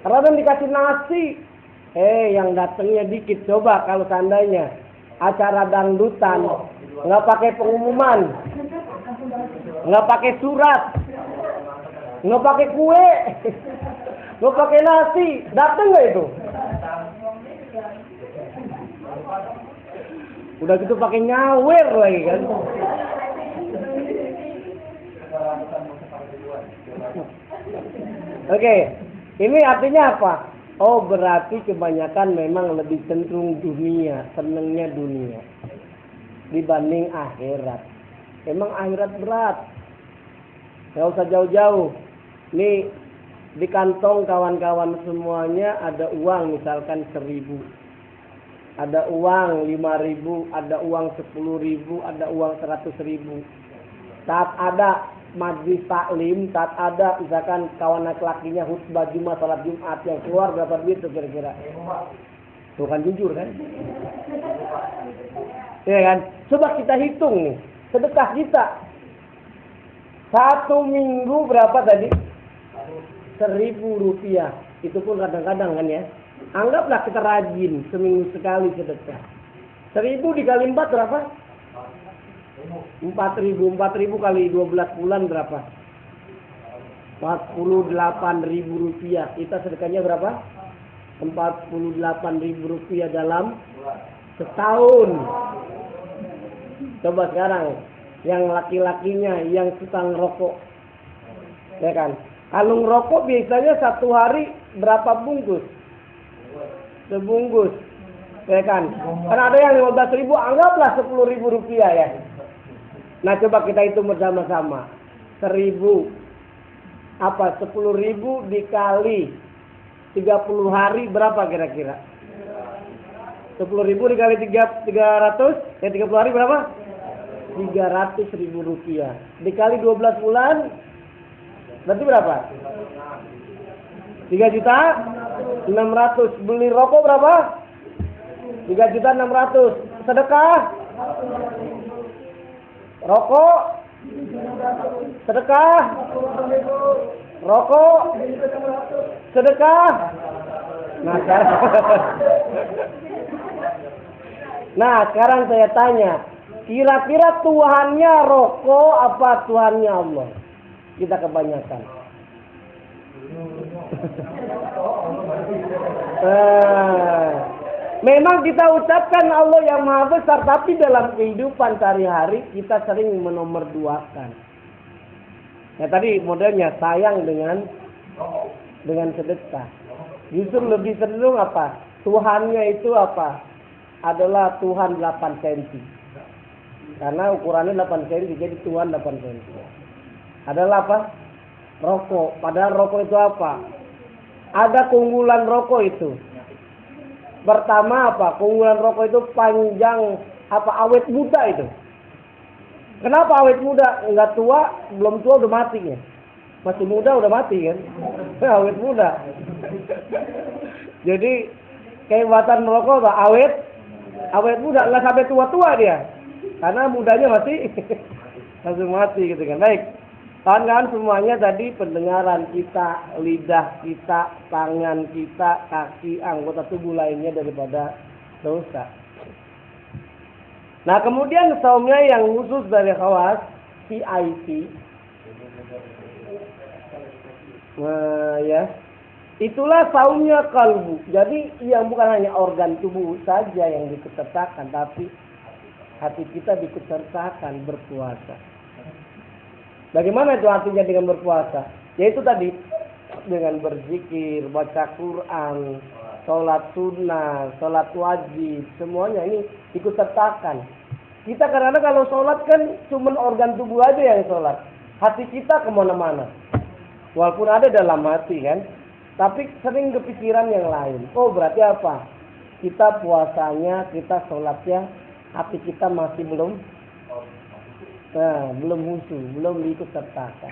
kadang dikasih nasi. Yang datangnya dikit. Coba kalau seandainya acara dangdutan, nggak pakai pengumuman, nggak pakai surat, nggak pakai kue, nggak pakai nasi, datang nggak itu? Udah gitu pakai nyawer lagi kan? Oke, ini artinya apa? Oh, berarti kebanyakan memang lebih cenderung dunia, senengnya dunia dibanding akhirat. Emang akhirat berat. Gak usah jauh-jauh. Nih di kantong kawan-kawan semuanya ada uang misalkan 1.000. Ada uang 5.000, ada uang 10.000, ada uang 100.000. Saat ada majlis taklim, saat ada misalkan kawan laki-lakinya khutbah Jumat, salat Jumat, yang keluar berapa duit tuh kira-kira? Tuh kan jujur kan? Ya kan? Coba kita hitung nih, sedekah kita 1 minggu berapa tadi? 1.000 rupiah. Itu pun kadang-kadang kan ya. Anggaplah kita rajin seminggu sekali sedekah. 1.000 dikali 4 berapa? 4.000 kali 12 bulan berapa? 48.000 rupiah. Kita sedekahnya berapa? 48.000 rupiah dalam setahun. Coba sekarang yang laki-lakinya yang tukang rokok, ya kan? Kalau ngerokok biasanya satu hari berapa bungkus? Sebungkus, ya kan? Karena ada yang 15.000, anggaplah 10.000 rupiah ya. Nah coba kita hitung bersama-sama. 1.000 apa? 10.000 dikali 30 hari berapa kira-kira? 10.000 dikali 300, 30 hari berapa? 300.000 rupiah. Dikali 12 bulan berarti berapa? 3.600.000. Beli rokok berapa? 3.600.000. Sedekah? Rokok? Sedekah? Rokok? Sedekah? Nah sekarang saya tanya, kira-kira Tuhannya rokok apa Tuhannya Allah? Kita kebanyakan. Memang kita ucapkan Allah yang Maha Besar, tapi dalam kehidupan sehari-hari kita sering menomorduakan. Ya tadi modelnya sayang dengan sedekah. Justru lebih cenderung apa? Tuhannya itu apa? Adalah Tuhan 8 cm. Karena ukurannya 8 cm, jadi Tuhan 8 cm. Adalah apa? Rokok. Padahal rokok itu apa? Ada keunggulan rokok itu. Pertama apa? Keunggulan rokok itu panjang awet muda itu. Kenapa awet muda? Enggak tua, belum tua udah mati ya. Masih muda udah mati kan? Awet muda. Jadi kehebatan merokok apa? Awet muda, enggak sampai tua-tua dia. Karena mudanya masih langsung mati gitu kan. Baik. Kawan-kawan semuanya tadi pendengaran kita, lidah kita, tangan kita, kaki, anggota tubuh lainnya daripada dosa. Nah kemudian saumnya yang khusus dari khawas VIP. Nah ya, itulah saumnya kalbu. Jadi yang bukan hanya organ tubuh saja yang diketetakan, tapi hati kita diketetakan berpuasa. Bagaimana itu artinya dengan berpuasa? Yaitu tadi dengan berzikir, baca Quran, sholat sunnah, sholat wajib, semuanya ini ikut sertakan. Kita kadang-kadang kalau sholat kan cuma organ tubuh aja yang sholat, hati kita kemana-mana. Walaupun ada dalam hati kan, tapi sering kepikiran yang lain. Oh berarti apa? Kita puasanya, kita sholatnya, hati kita masih belum khusyuk, belum diikut sertakan.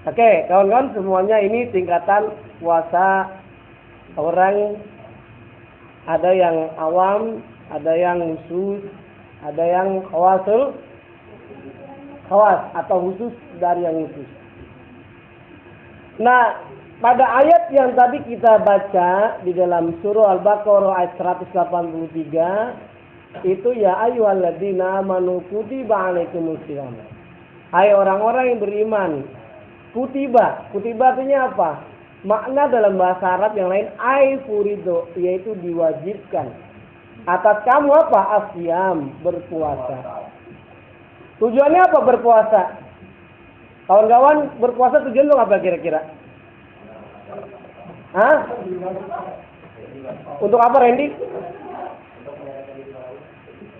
Oke, kawan-kawan semuanya ini tingkatan puasa orang, ada yang awam, ada yang khusus, ada yang khawas atau khusus dari yang khusus. Nah, pada ayat yang tadi kita baca di dalam surah Al-Baqarah ayat 183 itu ya ayyuhalladzina amanu kutiba alaikumusiyam. Hai orang-orang yang beriman, kutiba artinya apa? Makna dalam bahasa Arab yang lain furido, yaitu diwajibkan atas kamu apa? Asyam, berpuasa. Tujuannya apa berpuasa? Kawan-kawan, berpuasa tujuan lu apa kira-kira? Hah? Untuk apa, Randy?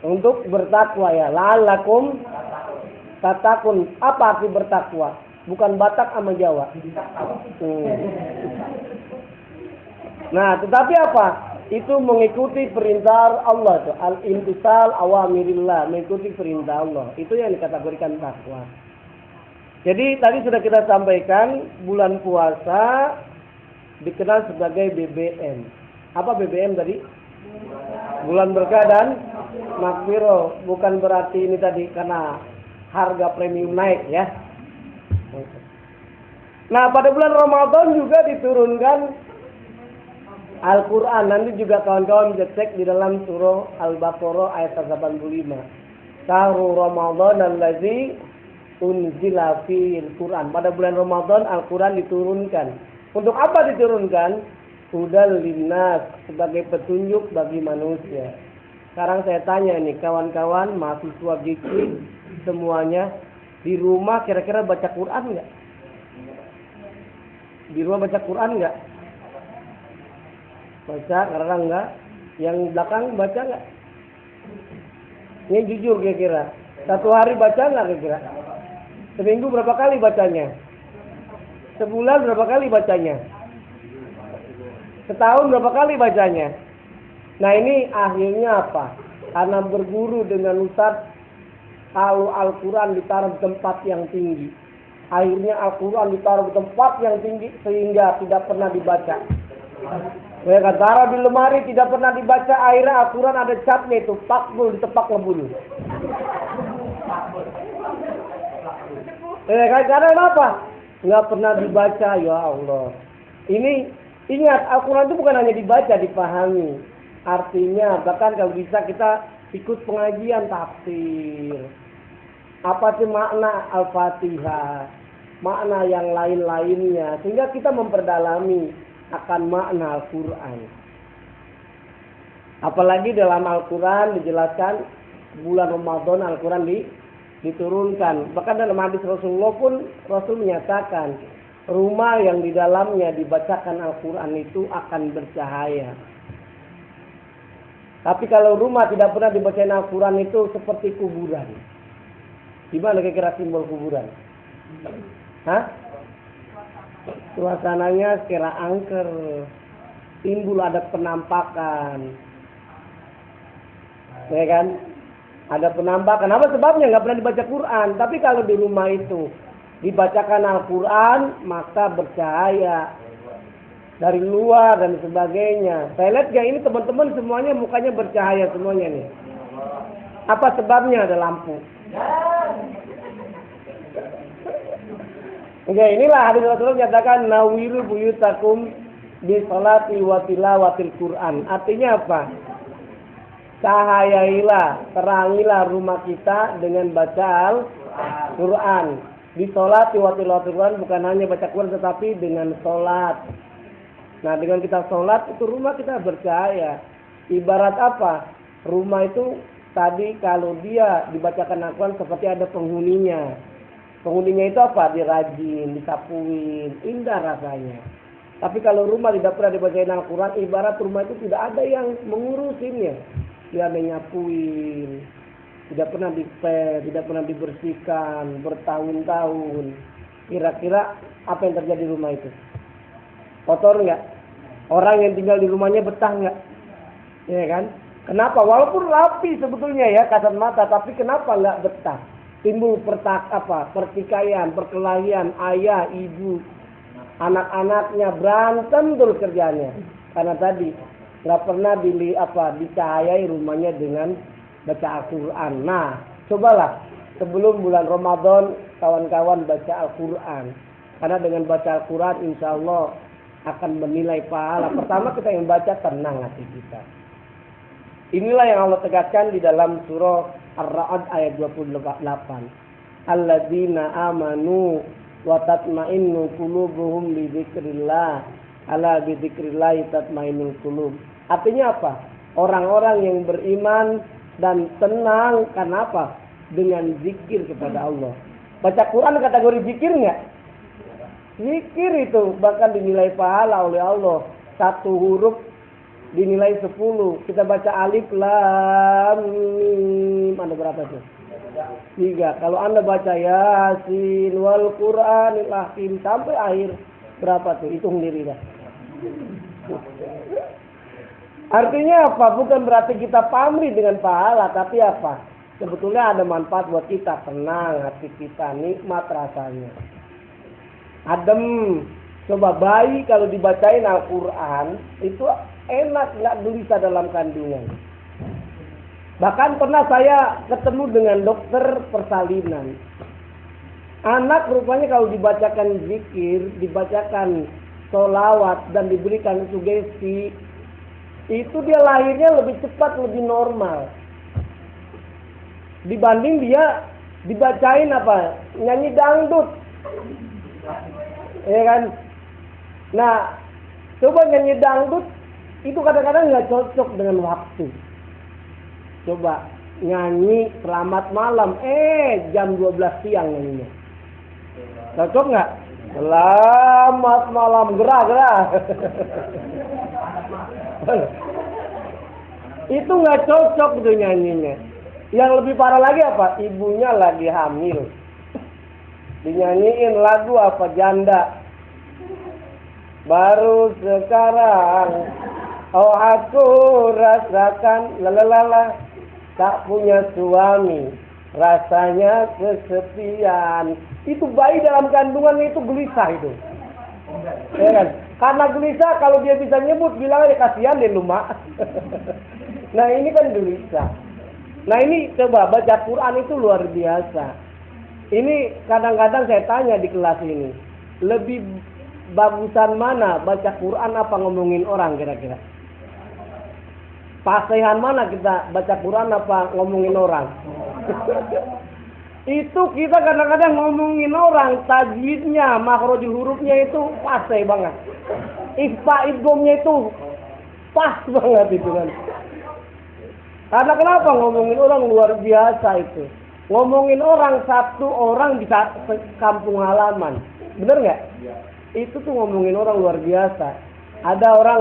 Untuk bertakwa ya. La'allakum tatakun. Apa arti bertakwa? Bukan Batak sama Jawa. Nah, tetapi apa? Itu mengikuti perintah Allah. Al-imtisal awamirillah. Mengikuti perintah Allah. Itu yang dikategorikan takwa. Jadi tadi sudah kita sampaikan bulan puasa dikenal sebagai BBM. Apa BBM tadi? Bulan berkah dan makfiro. Bukan berarti ini tadi karena harga premium naik ya. Nah, pada bulan Ramadan juga diturunkan Al-Quran. Nanti juga kawan-kawan bisa cek di dalam surah Al-Baqarah ayat 85. Syahrul Ramadan allazi unzila fil Quran. Pada bulan Ramadan Al-Quran diturunkan. Untuk apa diturunkan? Hudal linnas, sebagai petunjuk bagi manusia. Sekarang saya tanya nih kawan-kawan mahasiswa GIKI semuanya, di rumah kira-kira baca Quran nggak? Di rumah baca Quran nggak? Baca, karena enggak. Yang belakang baca nggak? Ini jujur kira-kira. Satu hari baca nggak kira-kira? Seminggu berapa kali bacanya? Sebulan berapa kali bacanya? Setahun berapa kali bacanya? Nah, ini akhirnya apa? Karena berguru dengan Ustaz, tahu Al-Quran ditaruh di tempat yang tinggi. Akhirnya Al-Quran ditaruh di tempat yang tinggi sehingga tidak pernah dibaca. Mereka taruh di lemari tidak pernah dibaca. Akhirnya Al-Quran ada catnya itu, pakbul, ditepak ngebunuh. Karena apa? Nggak pernah dibaca, ya Allah. Ini ingat, Al-Quran itu bukan hanya dibaca, dipahami. Artinya, bahkan kalau bisa kita ikut pengajian tafsir. Apa sih makna Al-Fatihah? Makna yang lain-lainnya. Sehingga kita memperdalami akan makna Al-Quran. Apalagi dalam Al-Quran dijelaskan bulan Ramadan Al-Quran diturunkan. Bahkan dalam hadis Rasulullah pun Rasul menyatakan rumah yang di dalamnya dibacakan Al-Quran itu akan bercahaya. Tapi kalau rumah tidak pernah dibacakan Al-Quran itu seperti kuburan. Gimana kira-kira simbol kuburan? Hah? Suasananya kira angker. Timbul ada penampakan. Ya kan? Ada penampakan. Apa sebabnya? Nggak pernah dibaca Quran. Tapi kalau di rumah itu dibacakan Al-Quran, maka bercahaya dari luar dan sebagainya. Saya lihat ya ini teman-teman semuanya mukanya bercahaya semuanya nih. Apa sebabnya? Ada lampu. Oke, inilah hadis Rasulullah menyatakan nawiru buyutakum bi sholati wa tilawatil Quran. Artinya apa? Cahayailah, terangilah rumah kita dengan baca Al-Quran. Di sholat, wa tilawatil Quran bukan hanya baca Quran tetapi dengan sholat. Nah, dengan kita sholat itu rumah kita bercahaya. Ibarat apa? Rumah itu tadi kalau dia dibacakan Al-Quran seperti ada penghuninya. Penghuninya itu apa? Dirajin, disapuin, indah rasanya. Tapi kalau rumah tidak pernah dibacain Al-Quran, ibarat rumah itu tidak ada yang mengurusinnya. Dia menyapuin, tidak pernah dipel, tidak pernah dibersihkan, bertahun-tahun. Kira-kira apa yang terjadi di rumah itu? Kotor nggak? Orang yang tinggal di rumahnya betah nggak? Ya kan? Kenapa? Walaupun rapi sebetulnya ya kasat mata, tapi kenapa nggak betah? Timbul pertikaian, perkelahian, ayah, ibu, anak-anaknya berantem terus kerjanya. Karena tadi nggak pernah dicahayai rumahnya dengan baca Al-Quran. Nah, cobalah sebelum bulan Ramadan kawan-kawan baca Al-Quran. Karena dengan baca Al-Quran insya Allah akan menilai pahala. Pertama kita yang baca tenang hati kita. Inilah yang Allah tegaskan di dalam surah Ar-Ra'd ayat 28. Alladzina amanu wa tatma'innu qulubuhum bi dzikrillah. Ala bi dzikrillah tatma'innul qulub. Artinya apa? Orang-orang yang beriman dan tenang karena apa? Dengan zikir kepada Allah. Baca Quran kategori zikir enggak? Zikir itu bahkan dinilai pahala oleh Allah. Satu huruf dinilai 10. Kita baca alif lam mim. Ada berapa tuh? 3. Kalau Anda baca Yasin wal Qur'anil Hakim sampai akhir berapa tuh? Hitung sendiri dah. Artinya apa? Bukan berarti kita pamrih dengan pahala, tapi apa? Sebetulnya ada manfaat buat kita. Tenang hati kita, nikmat rasanya. Adem. Coba bayi kalau dibacain Al-Quran itu enak, nggak gelisah dalam kandungan. Bahkan pernah saya ketemu dengan dokter persalinan. Anak rupanya kalau dibacakan zikir, dibacakan sholawat dan diberikan sugesti, itu dia lahirnya lebih cepat, lebih normal. Dibanding dia dibacain apa? Nyanyi dangdut. Ya kan? Nah, coba nyanyi dangdut itu kadang-kadang nggak cocok dengan waktu. Coba nyanyi selamat malam, jam 12 siang nyanyinya. Cocok nggak? Selamat malam, gerah. Itu nggak cocok tuh nyanyinya. Yang lebih parah lagi apa? Ibunya lagi hamil. Dinyanyiin lagu apa? Janda. Baru sekarang aku rasakan lalalala tak punya suami, rasanya kesepian. Itu bayi dalam kandungan itu gelisah itu. Ya kan? Karena gelisah kalau dia bisa nyebut bilang ya kasihan deh lu mak. Nah ini kan gelisah. Nah ini coba baca Quran itu luar biasa. Ini kadang-kadang saya tanya di kelas ini, lebih bagusan mana baca Quran apa ngomongin orang kira-kira? Pasehan mana kita baca Quran apa ngomongin orang? Itu kita kadang-kadang ngomongin orang, tajwidnya, makhrajul hurufnya itu pasai banget. Ikhfa idghamnya itu pas banget itu kan. Karena kenapa ngomongin orang luar biasa itu? Ngomongin orang, satu orang bisa kampung halaman. Bener nggak? Itu tuh ngomongin orang luar biasa. Ada orang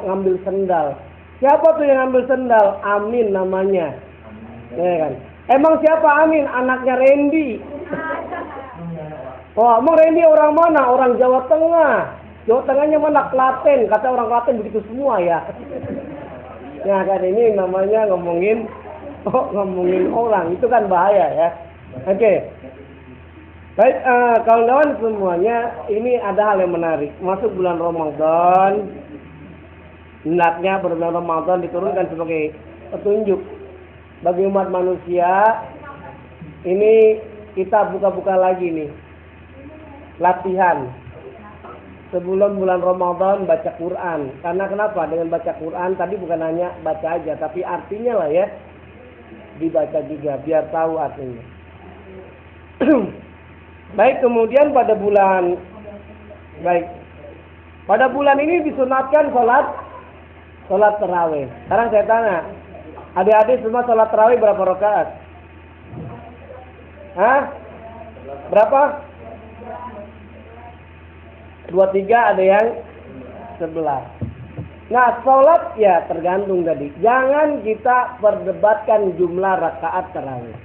ngambil sendal. Siapa tuh yang ngambil sendal? Amin namanya. Ya kan? Emang siapa Amin? Anaknya Randy. Oh, emang Randy orang mana? Orang Jawa Tengah. Jawa Tengahnya mana? Klaten. Kata orang Klaten begitu semua ya. Ya kan ini namanya ngomongin orang. Itu kan bahaya ya. Oke. Baik, kawan-kawan semuanya, ini ada hal yang menarik. Masuk bulan Ramadan, hendaknya bulan Ramadan diturunkan sebagai petunjuk bagi umat manusia. Ini kita buka-buka lagi nih, latihan. Sebelum bulan Ramadan baca Quran. Karena kenapa? Dengan baca Quran tadi bukan hanya baca aja, tapi artinya lah ya, dibaca juga biar tahu artinya. Baik, kemudian pada bulan ini disunatkan sholat tarawih. Sekarang saya tanya, adik-adik semua sholat tarawih berapa rakaat? Hah? Berapa? 23, ada yang 11. Nah, sholat ya tergantung tadi. Jangan kita perdebatkan jumlah rakaat tarawih.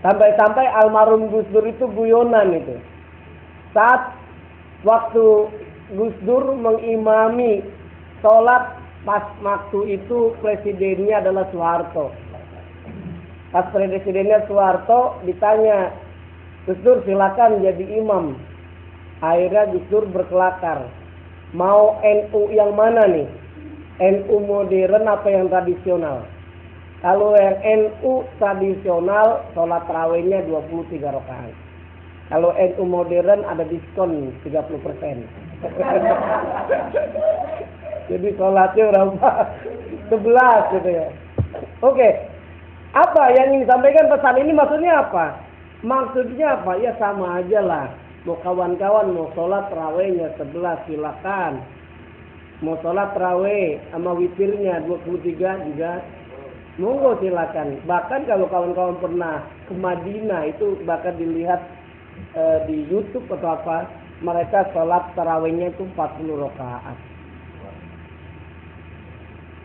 Sampai-sampai almarhum Gus Dur itu guyonan itu. Saat waktu Gus Dur mengimami sholat, pas waktu itu presidennya adalah Soeharto. Pas presidennya Soeharto ditanya, Gus Dur silakan jadi imam. Akhirnya Gus Dur berkelakar. Mau NU yang mana nih? NU modern apa yang tradisional? Kalau yang NU tradisional sholat tarawihnya 23 rakaat. Kalau NU modern ada diskon 30%. Jadi sholatnya berapa? 11 gitu ya. Oke. Apa yang ingin disampaikan pesan ini maksudnya apa? Maksudnya apa? Ya sama aja lah. Mau kawan-kawan mau sholat tarawihnya 11 silakan. Mau sholat tarawih sama witirnya 23 juga monggo silakan. Bahkan kalau kawan-kawan pernah ke Madinah itu bahkan dilihat di YouTube atau apa, mereka sholat tarawihnya itu 40 rakaat.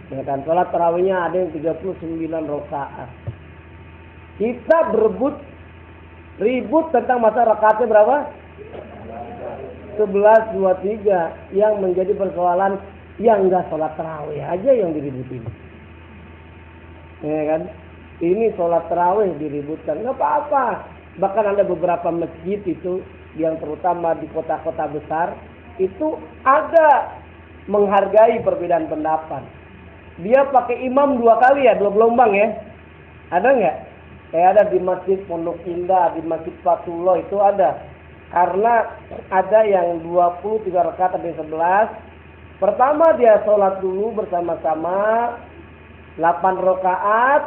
Ya kan, sholat tarawihnya ada yang 39 rakaat. Kita ribut tentang masa rakaatnya berapa? 11, 23 yang menjadi persoalan yang enggak sholat tarawih aja yang diributin. Ya kan? Ini sholat tarawih diributkan, nggak apa-apa. Bahkan ada beberapa masjid itu yang terutama di kota-kota besar itu ada menghargai perbedaan pendapat. Dia pakai imam 2 kali ya, 2 gelombang ya. Ada nggak? Kayak ada di Masjid Pondok Indah, di Masjid Fatullah itu ada. Karena ada yang 23 rakaat ada 11. Pertama dia sholat dulu bersama-sama 8 rakaat.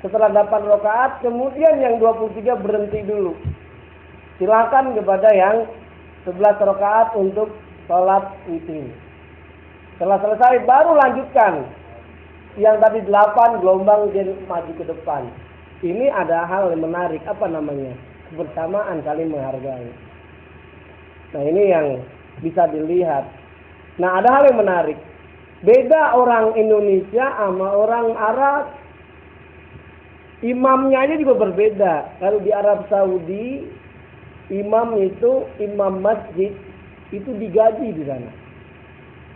Setelah 8 rakaat, kemudian yang 23 berhenti dulu. Silakan kepada yang 11 rakaat untuk sholat witir. Setelah selesai baru lanjutkan. Yang tadi 8 gelombang dia maju ke depan. Ini ada hal yang menarik, apa namanya? Kebersamaan, saling menghargai. Nah ini yang bisa dilihat. Nah ada hal yang menarik. Beda orang Indonesia sama orang Arab. Imamnya aja juga berbeda. Kalau di Arab Saudi, imam itu, imam masjid, itu digaji di sana.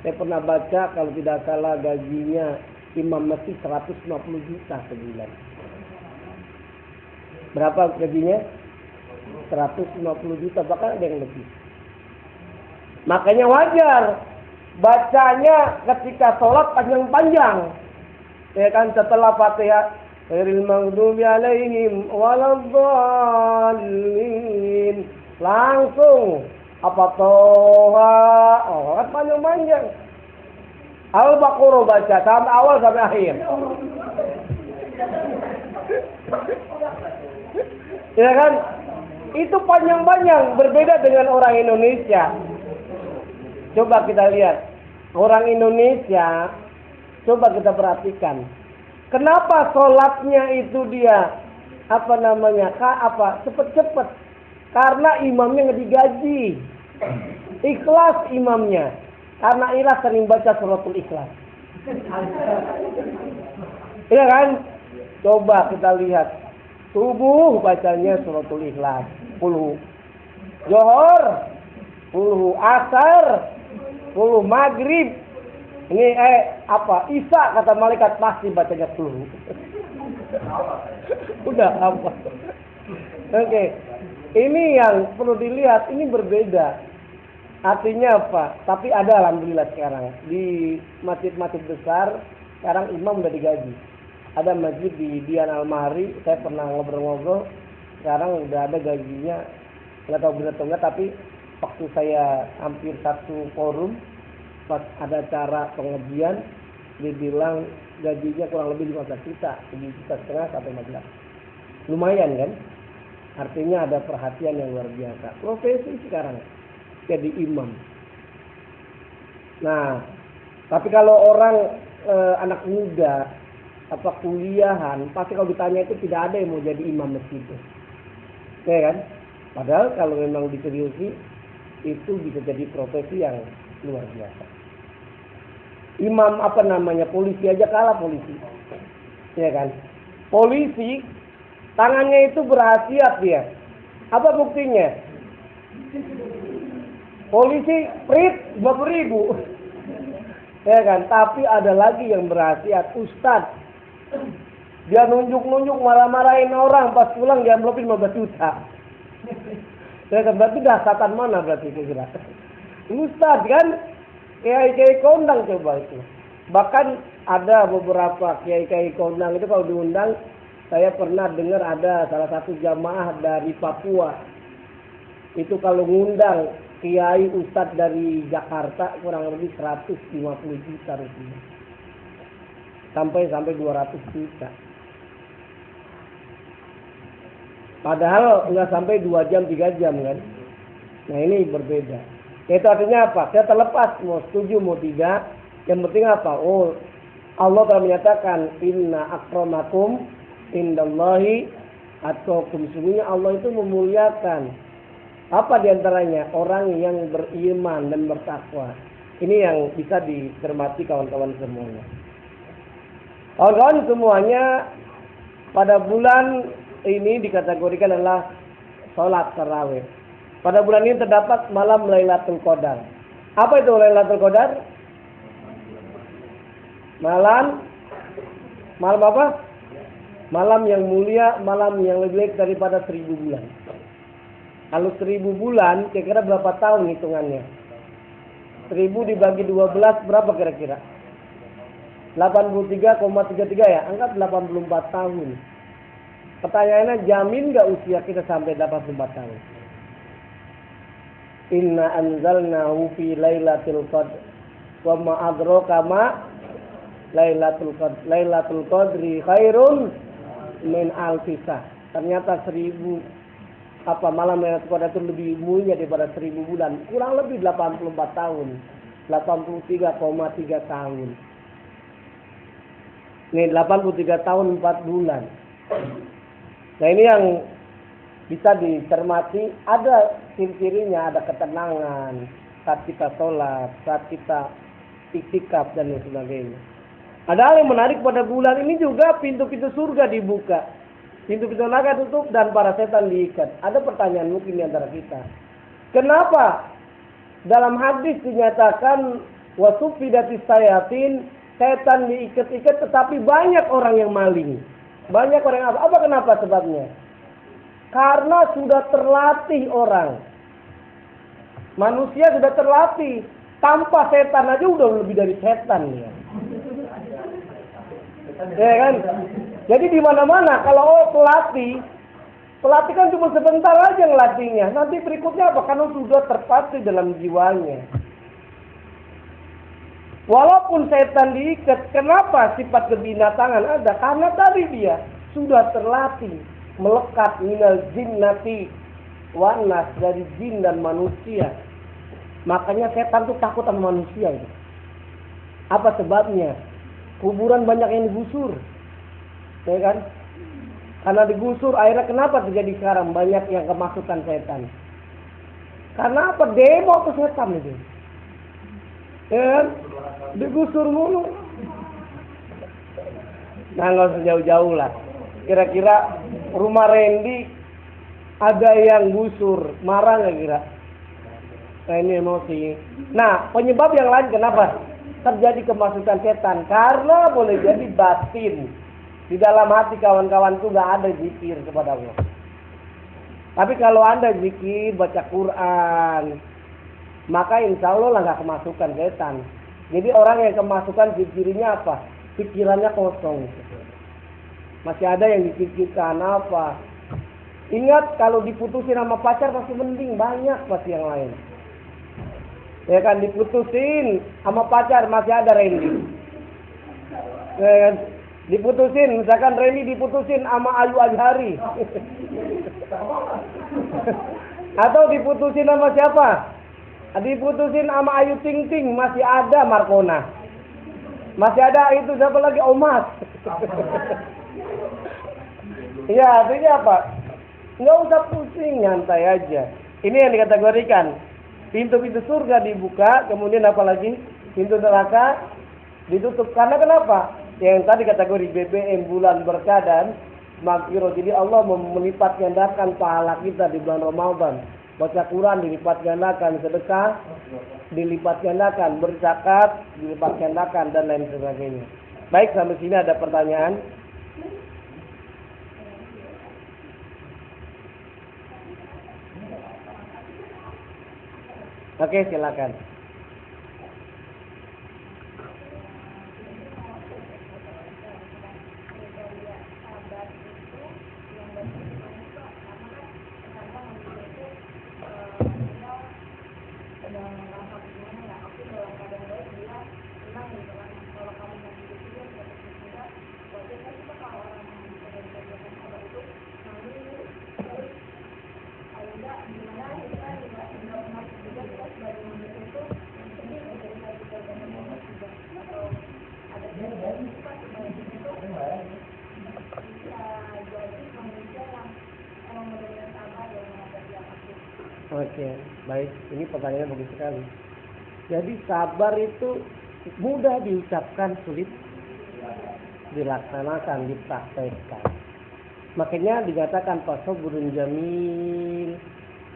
Saya pernah baca kalau tidak salah gajinya imam masjid 150 juta sebulan. Berapa gajinya? 150 juta, bahkan ada yang lebih. Makanya wajar bacanya ketika sholat panjang-panjang. Ya kan, setelah Fatihah, ghairil maghdubi alaihim waladdallin, langsung apa toha, kan panjang-panjang. Al-Baqarah baca sampai awal sampai akhir. Ya kan? Itu panjang-panjang, berbeda dengan orang Indonesia. Coba kita lihat. Orang Indonesia, coba kita perhatikan. Kenapa sholatnya itu dia, cepet-cepet. Karena imamnya nggak digaji. Ikhlas imamnya. Karena ikhlas sering baca suratul Ikhlas. Iya kan? Coba kita lihat. Subuh bacanya suratul Ikhlas. Puluh. Johor. Puluh. Asar. Puluh. Maghrib. Ini Isya kata malaikat pasti bacanya puluh. Udah apa? Oke. Ini yang perlu dilihat. Ini berbeda. Artinya apa? Tapi ada alhamdulillah sekarang. Di masjid-masjid besar, sekarang imam udah digaji. Ada masjid di Dian Al-Mahri, saya pernah ngobrol-ngobrol. Sekarang udah ada gajinya, nggak tahu benar atau enggak, tapi waktu saya hampir satu forum, pas ada acara pengajian, dia bilang gajinya kurang lebih 15 juta, 7,5 juta sampai 15. Lumayan kan? Artinya ada perhatian yang luar biasa. Profesi sekarang jadi imam. Nah, tapi kalau orang anak muda apa kuliahan, pasti kalau ditanya itu tidak ada yang mau jadi imam masjid. Ya kan? Padahal kalau memang diseriusi itu bisa jadi profesi yang luar biasa. Imam polisi aja kalah polisi. Ya kan? Polisi tangannya itu berhasiat dia. Apa buktinya? Polisi prit 20.000. Ya kan? Tapi ada lagi yang berhasiat, ustadz. Dia nunjuk-nunjuk marah-marahin orang, pas pulang dia amplopin 15 juta. Ya kan? Berarti dahsyatan mana berarti kira-kira? Ustadz kan? Kayak kondang coba itu. Bahkan ada beberapa kiai-kiai kondang itu kalau diundang, saya pernah dengar ada salah satu jamaah dari Papua. Itu kalau ngundang kiai ustadz dari Jakarta kurang lebih 150 juta rupiah. Sampai 200 juta. Padahal nggak sampai 2 jam 3 jam kan. Nah ini berbeda. Itu artinya apa? Saya terlepas mau setuju mau tidak. Yang penting apa? Oh, Allah telah menyatakan inna akramakum indallahi atqakum. Sesungguhnya Allah itu memuliakan. Apa diantaranya? Orang yang beriman dan bertakwa. Ini yang bisa dicermati kawan-kawan semuanya. Kawan-kawan semuanya pada bulan ini dikategorikan adalah sholat tarawih. Pada bulan ini terdapat malam Lailatul Qadar. Apa itu Lailatul Qadar? Malam apa? Malam yang mulia, malam yang lebih baik daripada 1000 bulan. Kalau 1000 bulan, kira-kira berapa tahun hitungannya? 1000 dibagi 12 berapa kira-kira? 83,33 ya, anggap 84 tahun. Pertanyaannya, jamin nggak usia kita sampai 84 tahun? Inna anzalnahu fi lailatul qadr wa ma adraka ma Lailatul Qadri khairun min alfisah. Ternyata 1000 malam Lailatul Qadar itu lebih mulia daripada 1000 bulan. Kurang lebih 84 tahun. 83,3 tahun. Ini 83 tahun 4 bulan. Nah ini yang bisa dicermati. Ada ciri-cirinya, ada ketenangan saat kita sholat, saat kita iktikaf dan lain sebagainya. Ada hal yang menarik pada bulan ini juga pintu-pintu surga dibuka. Pintu-pintu neraka tutup dan para setan diikat. Ada pertanyaan mungkin di antara kita. Kenapa dalam hadis dinyatakan wasufidatis sayatin, setan diikat-ikat tetapi banyak orang yang maling. Banyak orang yang apa kenapa sebabnya? Karena sudah terlatih orang. Manusia sudah terlatih. Tanpa setan aja udah lebih dari setan ya. Ya kan? Jadi di mana-mana kalau pelatih kan cuma sebentar aja ngelatihnya. Nanti berikutnya apa? Karena sudah terpatri dalam jiwanya. Walaupun setan diikat, kenapa sifat kebinatangan ada? Karena tadi dia sudah terlatih melekat minal jinnati wan nas, dari jin dan manusia. Makanya setan tuh takut sama manusia itu. Apa sebabnya? Kuburan banyak yang digusur, ya kan? Karena digusur, akhirnya kenapa terjadi sekarang banyak yang kemasukan setan? Karena apa? Demo ke setan itu, ya kan? Digusur mulu. Nah nggak usah jauh-jauh lah. Kira-kira rumah Randy ada yang gusur, marah nggak kira? Nah ini emosi. Nah penyebab yang lain kenapa terjadi kemasukan setan? Karena boleh jadi batin. Di dalam hati kawan-kawan itu nggak ada zikir kepada Allah. Tapi kalau Anda zikir, baca Quran, maka insya Allah lah nggak kemasukan setan. Jadi orang yang kemasukan zikirnya apa? Pikirannya kosong. Masih ada yang dipikirkan apa? Ingat kalau diputusin sama pacar pasti mending, banyak pasti yang lain. Ya kan, diputusin sama pacar masih ada Randy. Ya kan? Diputusin, misalkan Randy diputusin sama Ayu Azhari. Atau diputusin sama siapa? Diputusin sama Ayu Ting Ting, masih ada Markona. Masih ada itu siapa lagi? Omas. Iya, artinya apa? Nggak usah pusing, nyantai aja. Ini yang dikategorikan. Pintu-pintu surga dibuka, kemudian apa lagi? Pintu neraka ditutup. Karena kenapa? Yang tadi kategori BBM, bulan berkah dan maghfirah. Jadi Allah melipat gandakan pahala kita di bulan Ramadan. Baca Quran dilipat gandakan, sedekah dilipat gandakan, berzakat dilipat gandakan dan lain sebagainya. Baik, sampai sini ada pertanyaan? Oke, silakan. Oke, baik. Ini pertanyaannya bagus sekali. Jadi sabar itu mudah diucapkan, sulit dilaksanakan, dipraktekkan. Makanya dikatakan fasabrun jamil.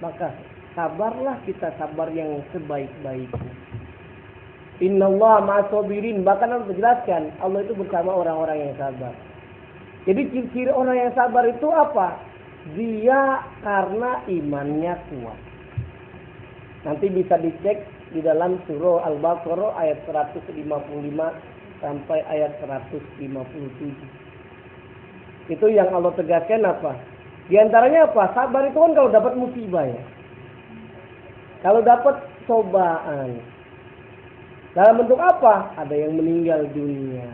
Maka sabarlah kita, sabar yang sebaik-baiknya. Innallaha ma'as-sabirin. Bahkan Allah menjelaskan, Allah itu bersama orang-orang yang sabar. Jadi ciri-ciri orang yang sabar itu apa? Dia karena imannya kuat. Nanti bisa dicek di dalam surah Al-Baqarah ayat 155 sampai ayat 157. Itu yang Allah tegaskan apa? Di antaranya apa? Sabar itu kan kalau dapat musibah ya. Kalau dapat cobaan. Dalam bentuk apa? Ada yang meninggal dunia.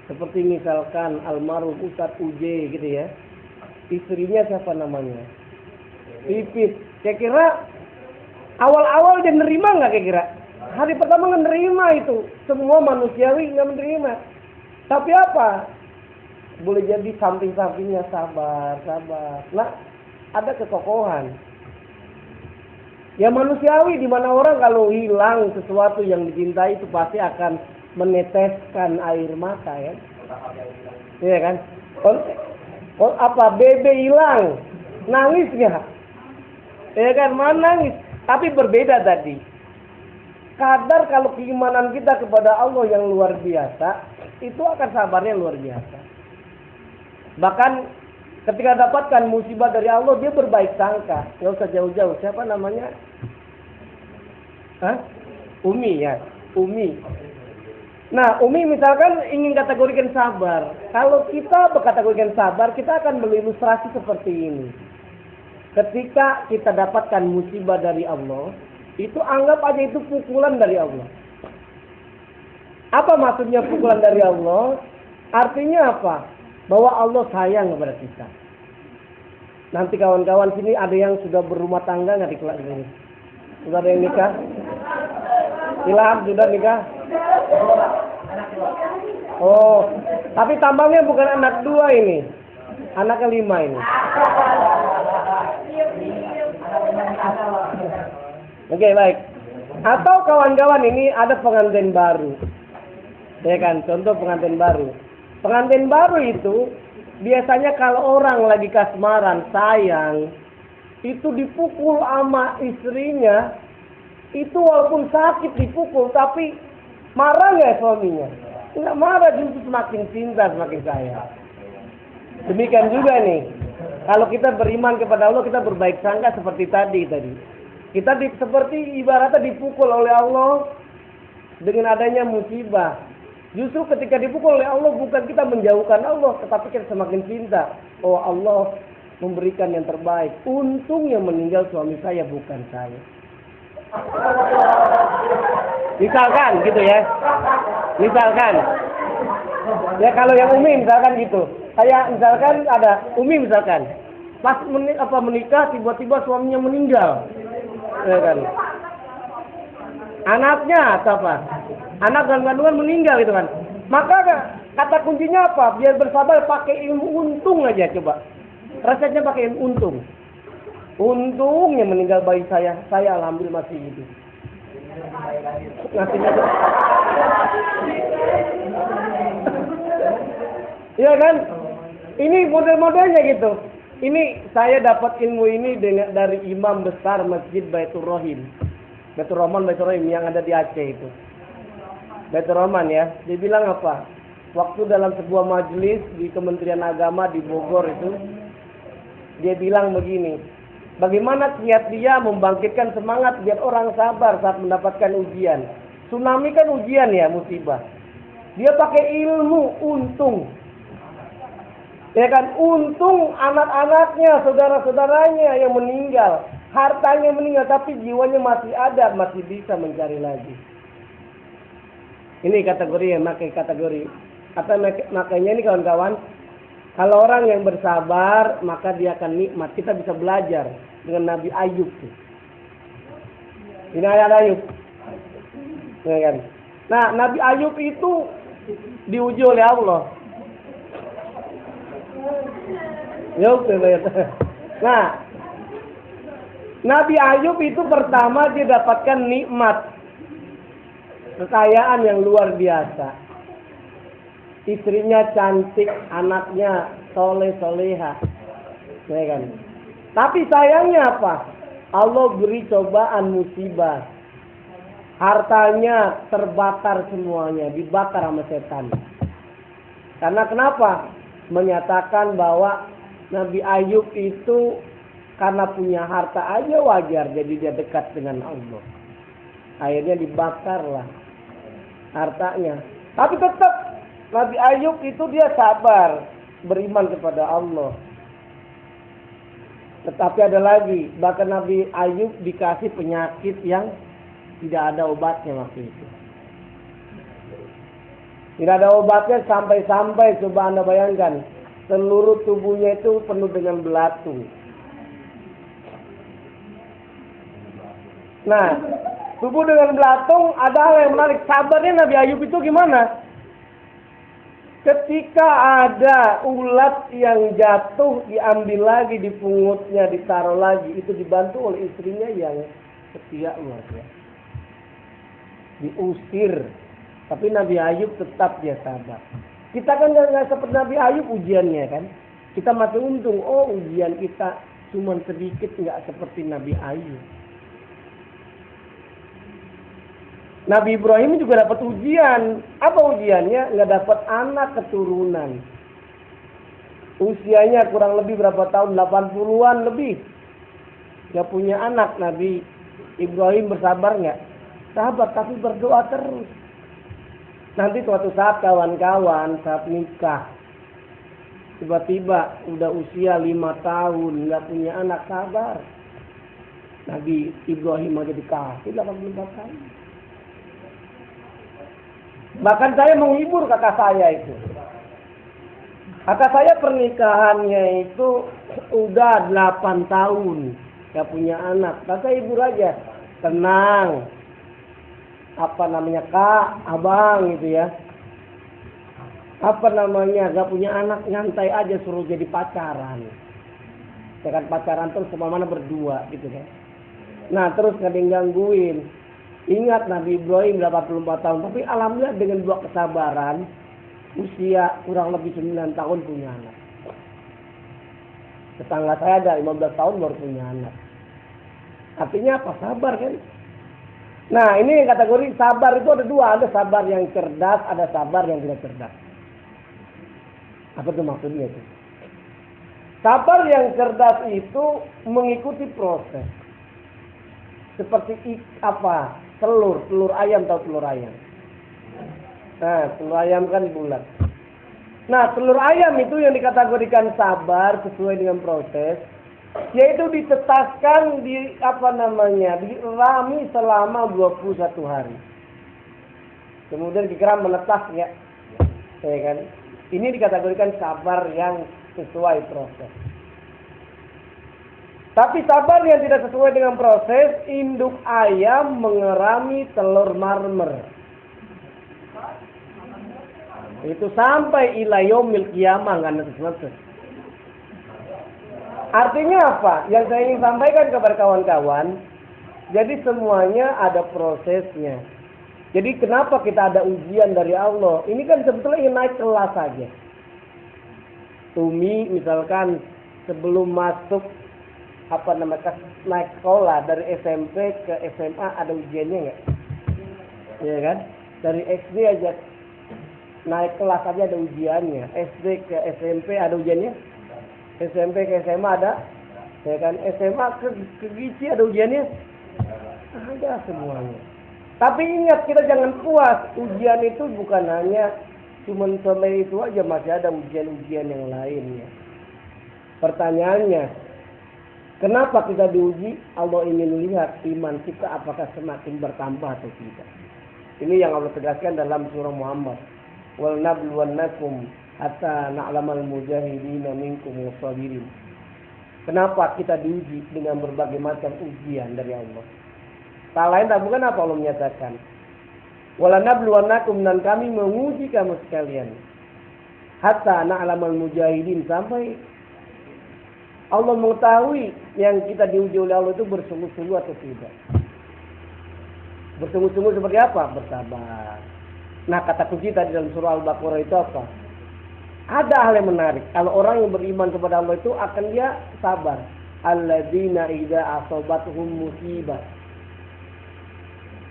Seperti misalkan almarhum Ustadz Uje gitu ya. Istrinya siapa namanya? Pipit. Kira-kira awal-awal dia nerima nggak kira-kira? Hari pertama nggak nerima itu. Semua manusiawi nggak menerima. Tapi apa? Boleh jadi samping-sampingnya sabar. Nah, ada kekokohan. Ya manusiawi, di mana orang kalau hilang sesuatu yang dicintai itu pasti akan meneteskan air mata ya. Iya kan? Apa bebe hilang, nangis nggak? Ya kan, mana nangis? Tapi berbeda tadi. Kadar kalau keimanan kita kepada Allah yang luar biasa, itu akan sabarnya luar biasa. Bahkan ketika dapatkan musibah dari Allah, dia berbaik sangka. Nggak usah jauh-jauh. Siapa namanya? Umi ya. Umi. Nah, Umi misalkan ingin kategorikan sabar. Kalau kita berkategorikan sabar, kita akan mengilustrasi seperti ini. Ketika kita dapatkan musibah dari Allah, itu anggap aja itu pukulan dari Allah. Apa maksudnya pukulan dari Allah? Artinya apa? Bahwa Allah sayang kepada kita. Nanti kawan-kawan sini ada yang sudah berumah tangga nggak di kelas ini? Sudah ada yang nikah? Ilham sudah nikah? Oh, tapi tambangnya bukan anak 2 ini, anak ke-5 ini. Oke, baik. Atau kawan-kawan ini ada pengantin baru, ya kan? Contoh pengantin baru. Pengantin baru itu biasanya kalau orang lagi kasmaran, sayang, itu dipukul sama istrinya, itu walaupun sakit dipukul, tapi marah nggak suaminya? Nggak marah, justru semakin cinta, semakin sayang. Demikian juga nih, kalau kita beriman kepada Allah, kita berbaik sangka seperti tadi. Kita seperti ibaratnya dipukul oleh Allah dengan adanya musibah. Justru ketika dipukul oleh Allah, bukan kita menjauhkan Allah, tetapi kita semakin cinta. Oh, Allah memberikan yang terbaik. Untung yang meninggal suami saya, bukan saya. Misalkan gitu ya. Misalkan. Ya kalau yang Umi misalkan gitu. Kayak misalkan ada Umi misalkan. Pas menikah tiba-tiba suaminya meninggal. Ya kan. Anaknya atau apa? Anak dan kandungan meninggal gitu kan. Maka kata kuncinya apa? Biar bersabar pakai ilmu untung aja coba. Resepnya pakai ilmu untung. Untungnya meninggal bayi saya alhamdulillah masih hidup. Ngasihnya tuh. Iya kan? Ini model-modelnya gitu. Ini saya dapat ilmu ini dari imam besar Masjid Baitur Rahim. Baitur Rahman, Baitur Rahim yang ada di Aceh itu. Baitur Rahman ya. Dia bilang apa? Waktu dalam sebuah majelis di Kementerian Agama di Bogor itu, dia bilang begini, bagaimana kiat dia membangkitkan semangat biar orang sabar saat mendapatkan ujian. Tsunami kan ujian ya, musibah. Dia pakai ilmu untung. Ya kan, untung anak-anaknya, saudara-saudaranya yang meninggal. Hartanya meninggal, tapi jiwanya masih ada, masih bisa mencari lagi. Ini kategori yang pakai kategori. Makanya ini kawan-kawan, kalau orang yang bersabar, maka dia akan nikmat. Kita bisa belajar dengan Nabi Ayub. Ini ayat Ayub. Ya kan? Nah, Nabi Ayub itu diuji oleh Allah. Nah, Nabi Ayub itu pertama dia dapatkan nikmat kekayaan yang luar biasa. Istrinya cantik, anaknya soleh-soleha. Ya kan? Tapi sayangnya apa? Allah beri cobaan musibah. Hartanya terbakar semuanya, dibakar sama setan. Karena kenapa? Menyatakan bahwa Nabi Ayub itu karena punya harta aja wajar, jadi dia dekat dengan Allah. Akhirnya dibakarlah hartanya. Tapi tetap Nabi Ayub itu dia sabar, beriman kepada Allah. Tetapi ada lagi, bahkan Nabi Ayub dikasih penyakit yang tidak ada obatnya waktu itu. Tidak ada obatnya sampai-sampai, coba Anda bayangkan, seluruh tubuhnya itu penuh dengan belatung. Nah, tubuh dengan belatung, ada hal yang menarik. Sabarnya Nabi Ayub itu gimana? Ketika ada ulat yang jatuh, diambil lagi, dipungutnya, ditaruh lagi. Itu dibantu oleh istrinya yang setia luar biasa. Diusir. Tapi Nabi Ayub tetap dia sabar. Kita kan nggak seperti Nabi Ayub ujiannya kan. Kita masih untung. Oh, ujian kita cuma sedikit, nggak seperti Nabi Ayub. Nabi Ibrahim juga dapat ujian. Apa ujiannya? Nggak dapat anak keturunan. Usianya kurang lebih berapa tahun? 80-an lebih. Nggak punya anak. Nabi Ibrahim bersabar nggak? Sabar, tapi berdoa terus. Nanti suatu saat kawan-kawan saat nikah, tiba-tiba udah usia 5 tahun nggak punya anak, sabar. Nabi Ibrahim aja dikasih 84 tahun. Bahkan saya menghibur kakak saya itu. Kakak saya pernikahannya itu udah 8 tahun nggak punya anak. Kakak hibur aja, tenang. Apa namanya, kak, abang gitu ya. Apa namanya, gak punya anak, nyantai aja, suruh jadi pacaran. Ya kan, pacaran terus kemana-mana berdua gitu kan. Nah terus gak ada yang gangguin. Ingat Nabi Ibrahim 84 tahun. Tapi alhamdulillah dengan dua kesabaran, usia kurang lebih 9 tahun punya anak. Tetangga saya ada 15 tahun baru punya anak. Artinya apa? Sabar kan. Nah ini kategori sabar itu ada dua. Ada sabar yang cerdas, ada sabar yang tidak cerdas. Apa itu maksudnya itu? Sabar yang cerdas itu mengikuti proses. Seperti apa? Telur ayam, tahu telur ayam? Nah telur ayam kan bulat. Nah telur ayam itu yang dikategorikan sabar sesuai dengan proses. Yaitu ditetaskan dirami selama 21 hari. Kemudian dikira menetas ya kan? Ini dikategorikan sabar yang sesuai proses. Tapi sabar yang tidak sesuai dengan proses, induk ayam mengerami telur marmer. Itu sampai ila yaumil qiyamah enggak selesai. Artinya apa? Yang saya ingin sampaikan kepada kawan-kawan, jadi semuanya ada prosesnya. Jadi kenapa kita ada ujian dari Allah? Ini kan sebetulnya ingin naik kelas saja. Tumi misalkan sebelum masuk naik sekolah dari SMP ke SMA ada ujiannya nggak? Ya kan? Dari SD aja naik kelas aja ada ujiannya. SD ke SMP ada ujiannya? SMP ke SMA ada, ya kan? SMA ke GISI ada ujiannya, ada semuanya. Tapi ingat, kita jangan puas. Ujian itu bukan hanya cuma sampai itu aja, masih ada ujian-ujian yang lainnya. Pertanyaannya, kenapa kita diuji? Allah ingin lihat iman kita apakah semakin bertambah atau tidak. Ini yang Allah tegaskan dalam surah Muhammad. Wal nabluwannakum hatta na'lamal mujahidina minkum wasabirin. Kenapa kita diuji dengan berbagai macam ujian dari Allah? Tak lain tak bukan apa Allah menyatakan. Wala nabluwannakum, dan kami menguji kamu sekalian. Hatta na'lamal mujahidin, sampai Allah mengetahui yang kita diuji oleh Allah itu bersungguh-sungguh atau tidak. Bersungguh-sungguh seperti apa? Bersabar. Nah, kata kunci tadi dalam surah Al-Baqarah itu apa? Ada hal yang menarik. Kalau orang yang beriman kepada Allah itu akan dia sabar. Alladzina idza asabatuhum musibah.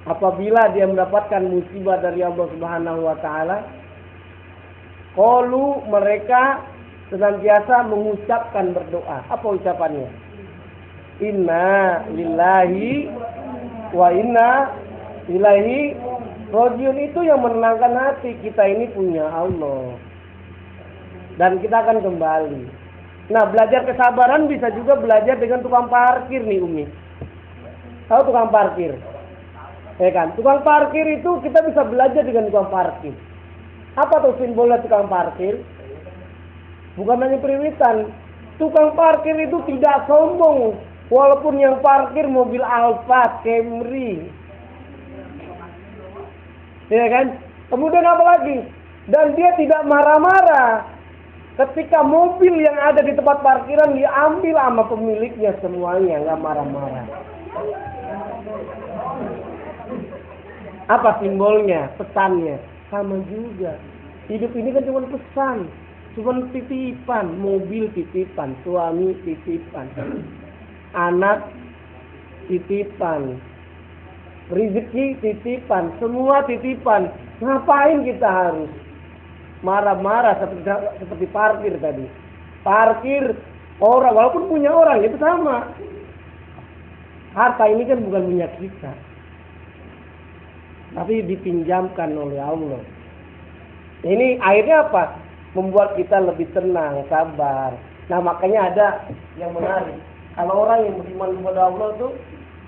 Apabila dia mendapatkan musibah dari Allah Subhanahu wa taala, qalu, mereka senantiasa mengucapkan berdoa. Apa ucapannya? Inna lillahi wa inna ilaihi rajiun. Itu yang menenangkan hati. Kita ini punya Allah dan kita akan kembali. Nah, belajar kesabaran bisa juga belajar dengan tukang parkir nih Umi. Tahu tukang parkir? Ya kan? Tukang parkir itu kita bisa belajar dengan tukang parkir. Apa tuh simbolnya tukang parkir? Bukan hanya periwitan. Tukang parkir itu tidak sombong. Walaupun yang parkir mobil Alfa, Camry. Ya kan? Kemudian apa lagi? Dan dia tidak marah-marah ketika mobil yang ada di tempat parkiran diambil sama pemiliknya semuanya, nggak marah-marah. Apa simbolnya? Pesannya sama juga. Hidup ini kan cuma pesan, cuma titipan. Mobil titipan, suami titipan, anak titipan, rezeki titipan, semua titipan. Ngapain kita harus marah-marah seperti parkir tadi? Parkir orang, walaupun punya orang itu sama. Harta ini kan bukan punya kita, tapi dipinjamkan oleh Allah. Ini akhirnya apa? Membuat kita lebih tenang, sabar. Nah, makanya ada yang menarik. Kalau orang yang beriman kepada Allah tuh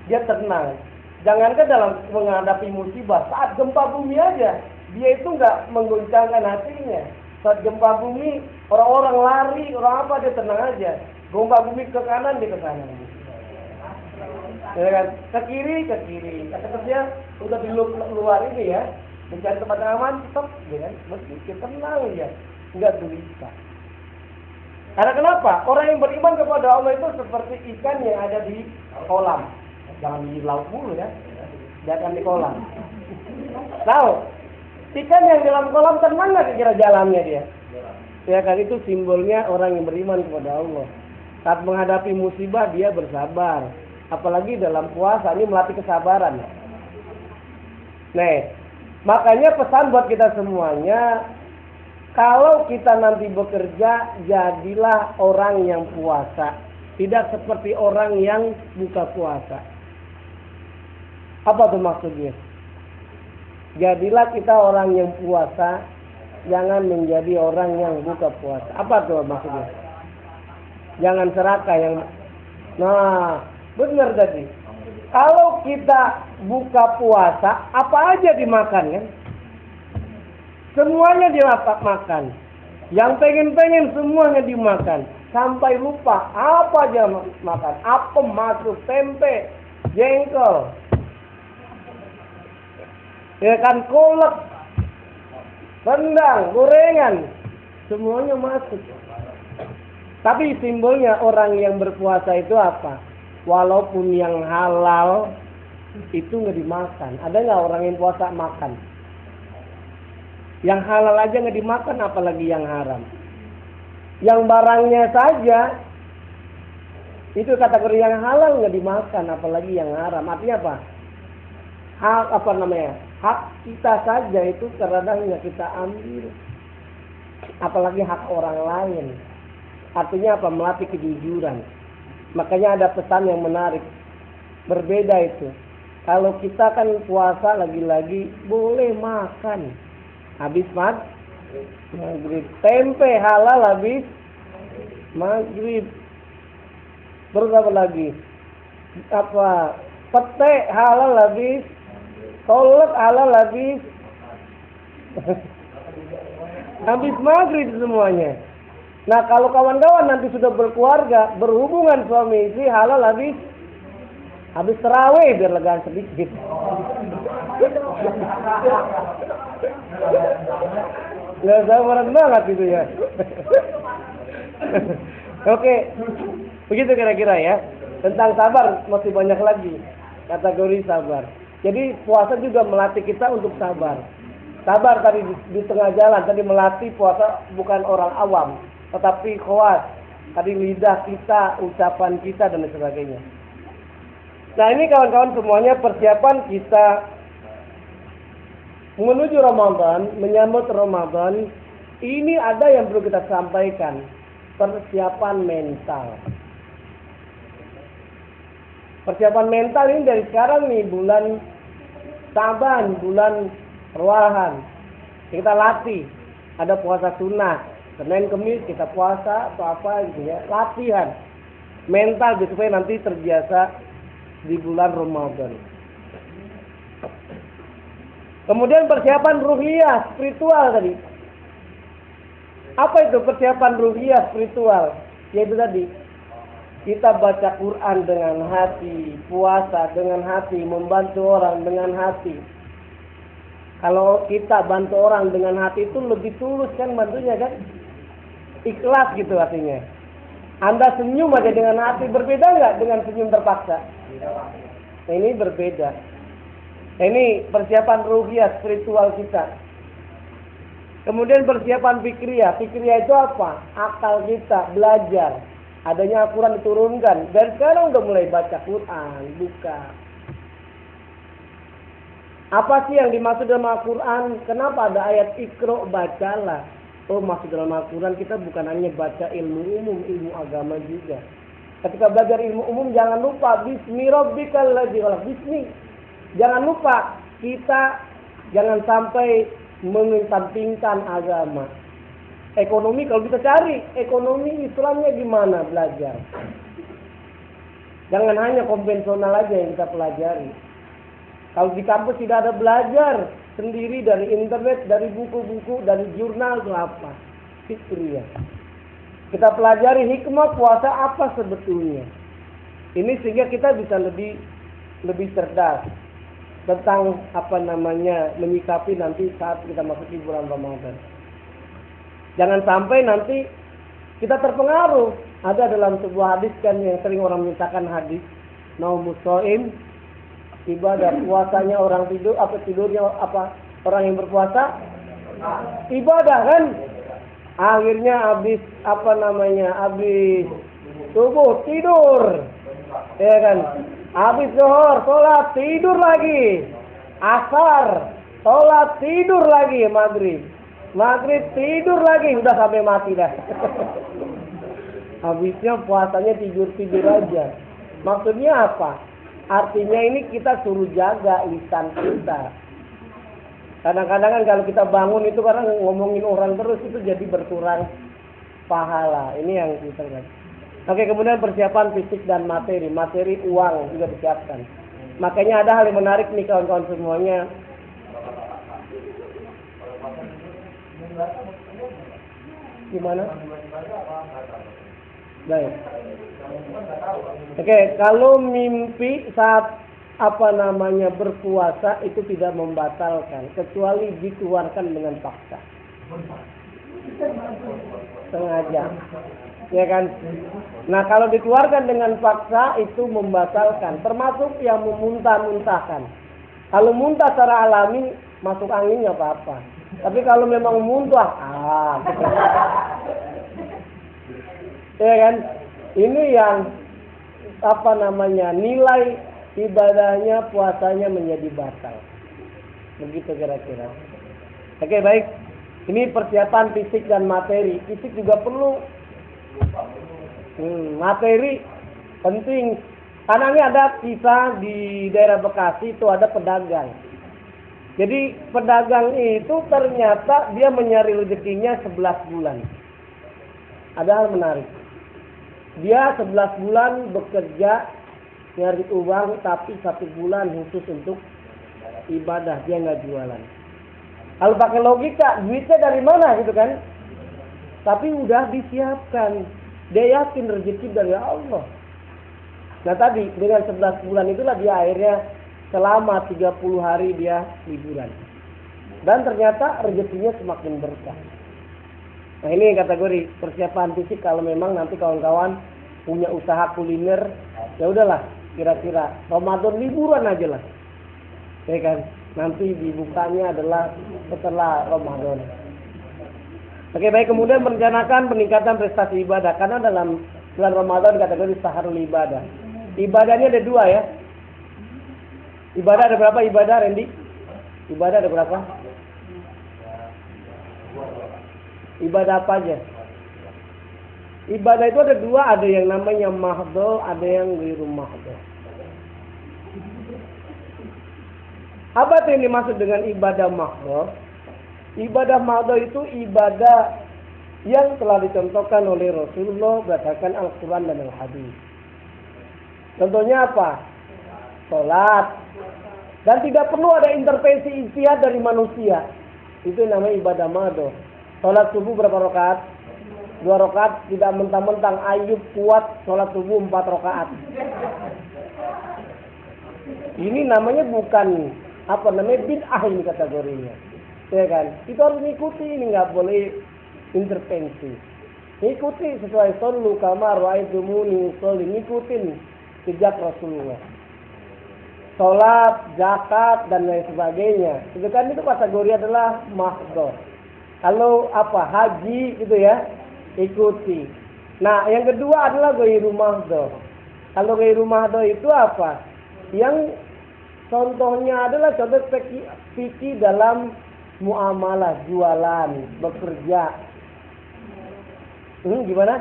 dia tenang. Jangankan dalam menghadapi musibah, saat gempa bumi aja dia itu nggak mengguncangkan hatinya. Saat gempa bumi, orang-orang lari, orang apa, dia tenang aja. Gempa bumi ke kanan, dia ke kanan. Ya kan? Ke kiri. Kata kerja udah di luar ini ya, mencari tempat aman, tetap, ya kan? Mesti kita tenang ya, nggak gelisah. Karena kenapa? Orang yang beriman kepada Allah itu seperti ikan yang ada di kolam. Jangan di laut mulu ya, jangan di kolam. Tahu? Ikan yang dalam kolam tenang nggak kira jalannya dia? Ya kan, itu simbolnya orang yang beriman kepada Allah. Saat menghadapi musibah dia bersabar. Apalagi dalam puasa ini melatih kesabaran. Nah, makanya pesan buat kita semuanya, kalau kita nanti bekerja, jadilah orang yang puasa, tidak seperti orang yang buka puasa. Apa tuh maksudnya? Jadilah kita orang yang puasa, jangan menjadi orang yang buka puasa. Apa tuh maksudnya? Jangan serakah yang... Nah, benar tadi. Kalau kita buka puasa, apa aja dimakan kan? Semuanya dimakan. Yang pengen-pengen semuanya dimakan. Sampai lupa apa aja makan. Apem masuk, tempe, jengkol. Ya kan, kolak, rendang, gorengan, semuanya masuk. Tapi simbolnya orang yang berpuasa itu apa? Walaupun yang halal itu nggak dimakan. Ada nggak orang yang puasa makan? Yang halal aja nggak dimakan, apalagi yang haram. Yang barangnya saja itu kategori yang halal nggak dimakan, apalagi yang haram. Artinya apa? Hak kita saja itu kadang nggak kita ambil, apalagi hak orang lain. Artinya apa? Melatih kejujuran. Makanya ada pesan yang menarik. Berbeda itu. Kalau kita kan puasa lagi-lagi boleh makan. Habis maghrib. Tempe halal habis maghrib. Terus apa lagi? Pete halal habis. Kolak halal habis. Habis maghrib semuanya. Nah, kalau kawan-kawan nanti sudah berkeluarga, berhubungan suami istri, halal habis tarawih biar lega sedikit. Nggak sabaran banget itu ya. Oke. Begitu kira-kira ya. Tentang sabar masih banyak lagi kategori sabar. Jadi puasa juga melatih kita untuk sabar. Sabar tadi di tengah jalan, tadi melatih puasa bukan orang awam, tetapi khawas. Tadi lidah kita, ucapan kita dan sebagainya. Nah ini kawan-kawan semuanya persiapan kita menuju Ramadan, menyambut Ramadan. Ini ada yang perlu kita sampaikan, persiapan mental. Persiapan mental ini dari sekarang nih, bulan Sa'ban, bulan perwalahan. Kita latih. Ada puasa sunnah. Senin Kemis kita puasa atau apa gitu ya. Latihan. Mental gitu supaya nanti terbiasa di bulan Ramadan. Kemudian persiapan ruhiyah, spiritual tadi. Apa itu persiapan ruhiyah spiritual? Yaitu tadi. Kita baca Quran dengan hati, puasa dengan hati, membantu orang dengan hati. Kalau kita bantu orang dengan hati itu lebih tulus kan bantunya kan? Ikhlas gitu artinya. Anda senyum aja dengan hati, berbeda nggak dengan senyum terpaksa? Ini berbeda. Ini persiapan ruhiyah spiritual kita. Kemudian persiapan fikriyah. Fikriyah itu apa? Akal kita, belajar. Adanya Al-Quran diturunkan. Dan sekarang udah mulai baca Quran. Buka. Apa sih yang dimaksud dalam Al-Quran? Kenapa ada ayat Iqra, bacalah? Oh, maksud dalam Al-Quran kita bukan hanya baca ilmu umum, ilmu agama juga. Ketika belajar ilmu umum jangan lupa Bismi rabbikal ladzi khalaq. Bismi. Jangan lupa kita jangan sampai mengesampingkan agama. Ekonomi kalau kita cari, ekonomi Islamnya gimana belajar. Jangan hanya konvensional aja yang kita pelajari. Kalau di kampus tidak ada belajar sendiri dari internet, dari buku-buku, dari jurnal itu apa? Fikriyah. Kita pelajari hikmah puasa apa sebetulnya. Ini sehingga kita bisa lebih cerdas tentang menyikapi nanti saat kita masuk di bulan Ramadan. Jangan sampai nanti kita terpengaruh. Ada dalam sebuah hadis kan yang sering orang mintakan hadis. Naumus shaim, ibadah puasanya orang tidur, tidurnya orang yang berpuasa? Ibadah kan? Akhirnya habis subuh tidur. Ya kan? Habis zuhur sholat tidur lagi. Asar sholat tidur lagi, Maghrib tidur lagi, udah sampai mati dah. Habisnya puasanya tidur aja. Maksudnya apa? Artinya ini kita suruh jaga lisan kita. Kadang-kadang kan kalau kita bangun itu karena ngomongin orang terus itu jadi berkurang pahala. Ini yang kita lihat. Oke, kemudian persiapan fisik dan materi. Materi uang juga disiapkan. Makanya ada hal yang menarik nih kawan-kawan semuanya. Gimana? Baik. Oke, kalau mimpi saat berpuasa itu tidak membatalkan kecuali dikeluarkan dengan paksa. Sengaja. Ya kan? Nah, kalau dikeluarkan dengan paksa itu membatalkan, termasuk yang memuntah-muntahkan. Kalau muntah secara alami masuk angin nggak apa-apa. Tapi kalau memang muntah, ya kan? Ini yang nilai ibadahnya, puasanya menjadi batal. Begitu kira-kira. Oke, baik. Ini persiapan fisik dan materi. Fisik juga perlu. Materi penting. Karena ini ada kisah di daerah Bekasi itu ada pedagang. Jadi pedagang itu ternyata dia mencari rezekinya 11 bulan. Ada hal menarik. Dia 11 bulan bekerja nyari uang, tapi 1 bulan khusus untuk ibadah, dia nggak jualan. Kalau pakai logika, duitnya dari mana gitu kan? Tapi udah disiapkan. Dia yakin rezeki dari Allah. Nah tadi dengan 11 bulan itulah dia akhirnya selama 30 hari dia liburan. Dan ternyata rezekinya semakin berkah. Nah ini kategori persiapan fisik kalau memang nanti kawan-kawan punya usaha kuliner, ya udahlah, kira-kira Ramadan liburan aja lah. Ya kan? Nanti dibukanya adalah setelah Ramadan. Oke, baik, kemudian merencanakan peningkatan prestasi ibadah karena dalam bulan Ramadan kategori sahrul ibadah. Ibadahnya ada 2 ya. Ibadah ada berapa ibadah, Randy? Ibadah ada berapa? Ibadah apa aja? Ibadah itu ada 2, ada yang namanya mahdho, ada yang ghairu mahdho. Apa itu yang dimaksud dengan ibadah mahdho? Ibadah mahdho itu ibadah yang telah dicontohkan oleh Rasulullah berdasarkan Al-Quran dan Al-Hadis. Contohnya apa? Salat. Dan tidak perlu ada intervensi ijtihad dari manusia. Itu namanya ibadah mahdho. Salat subuh berapa rakaat? 2 rakaat, tidak mentang-mentang Ayub kuat salat subuh 4 rakaat. Ini namanya bukan bid'ah ini kategorinya. Ya kan? Itu harus mengikuti, ini nggak boleh intervensi. Ikuti sesuai sallu kama ra'aitumuni usolli, ngikutin jejak Rasulullah. Salat, zakat dan lain sebagainya. Itu kan itu kategori adalah mahdho. Kalau haji gitu ya, ikuti. Nah, yang kedua adalah ghairu mahdho. Kalau ghairu mahdho itu apa? Yang contohnya adalah contoh fikih dalam muamalah, jualan, bekerja. Gimana?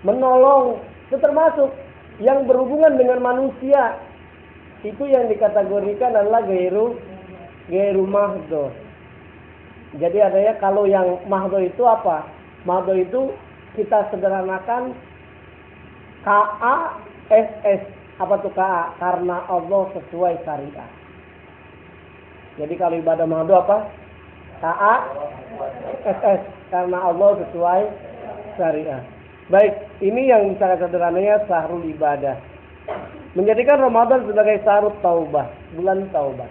Menolong, itu termasuk yang berhubungan dengan manusia. Itu yang dikategorikan adalah ghairu mahdho. Jadi adanya kalau yang mahdho itu apa? Mahdho itu kita sederhanakan KASS. Apa tuh KA? Karena Allah sesuai syariat. Jadi kalau ibadah mahdho apa? KASS. Karena Allah sesuai syariat. Baik, ini yang secara sederhananya sahrul ibadah. Menjadikan Ramadan sebagai sahrul taubah, bulan taubah.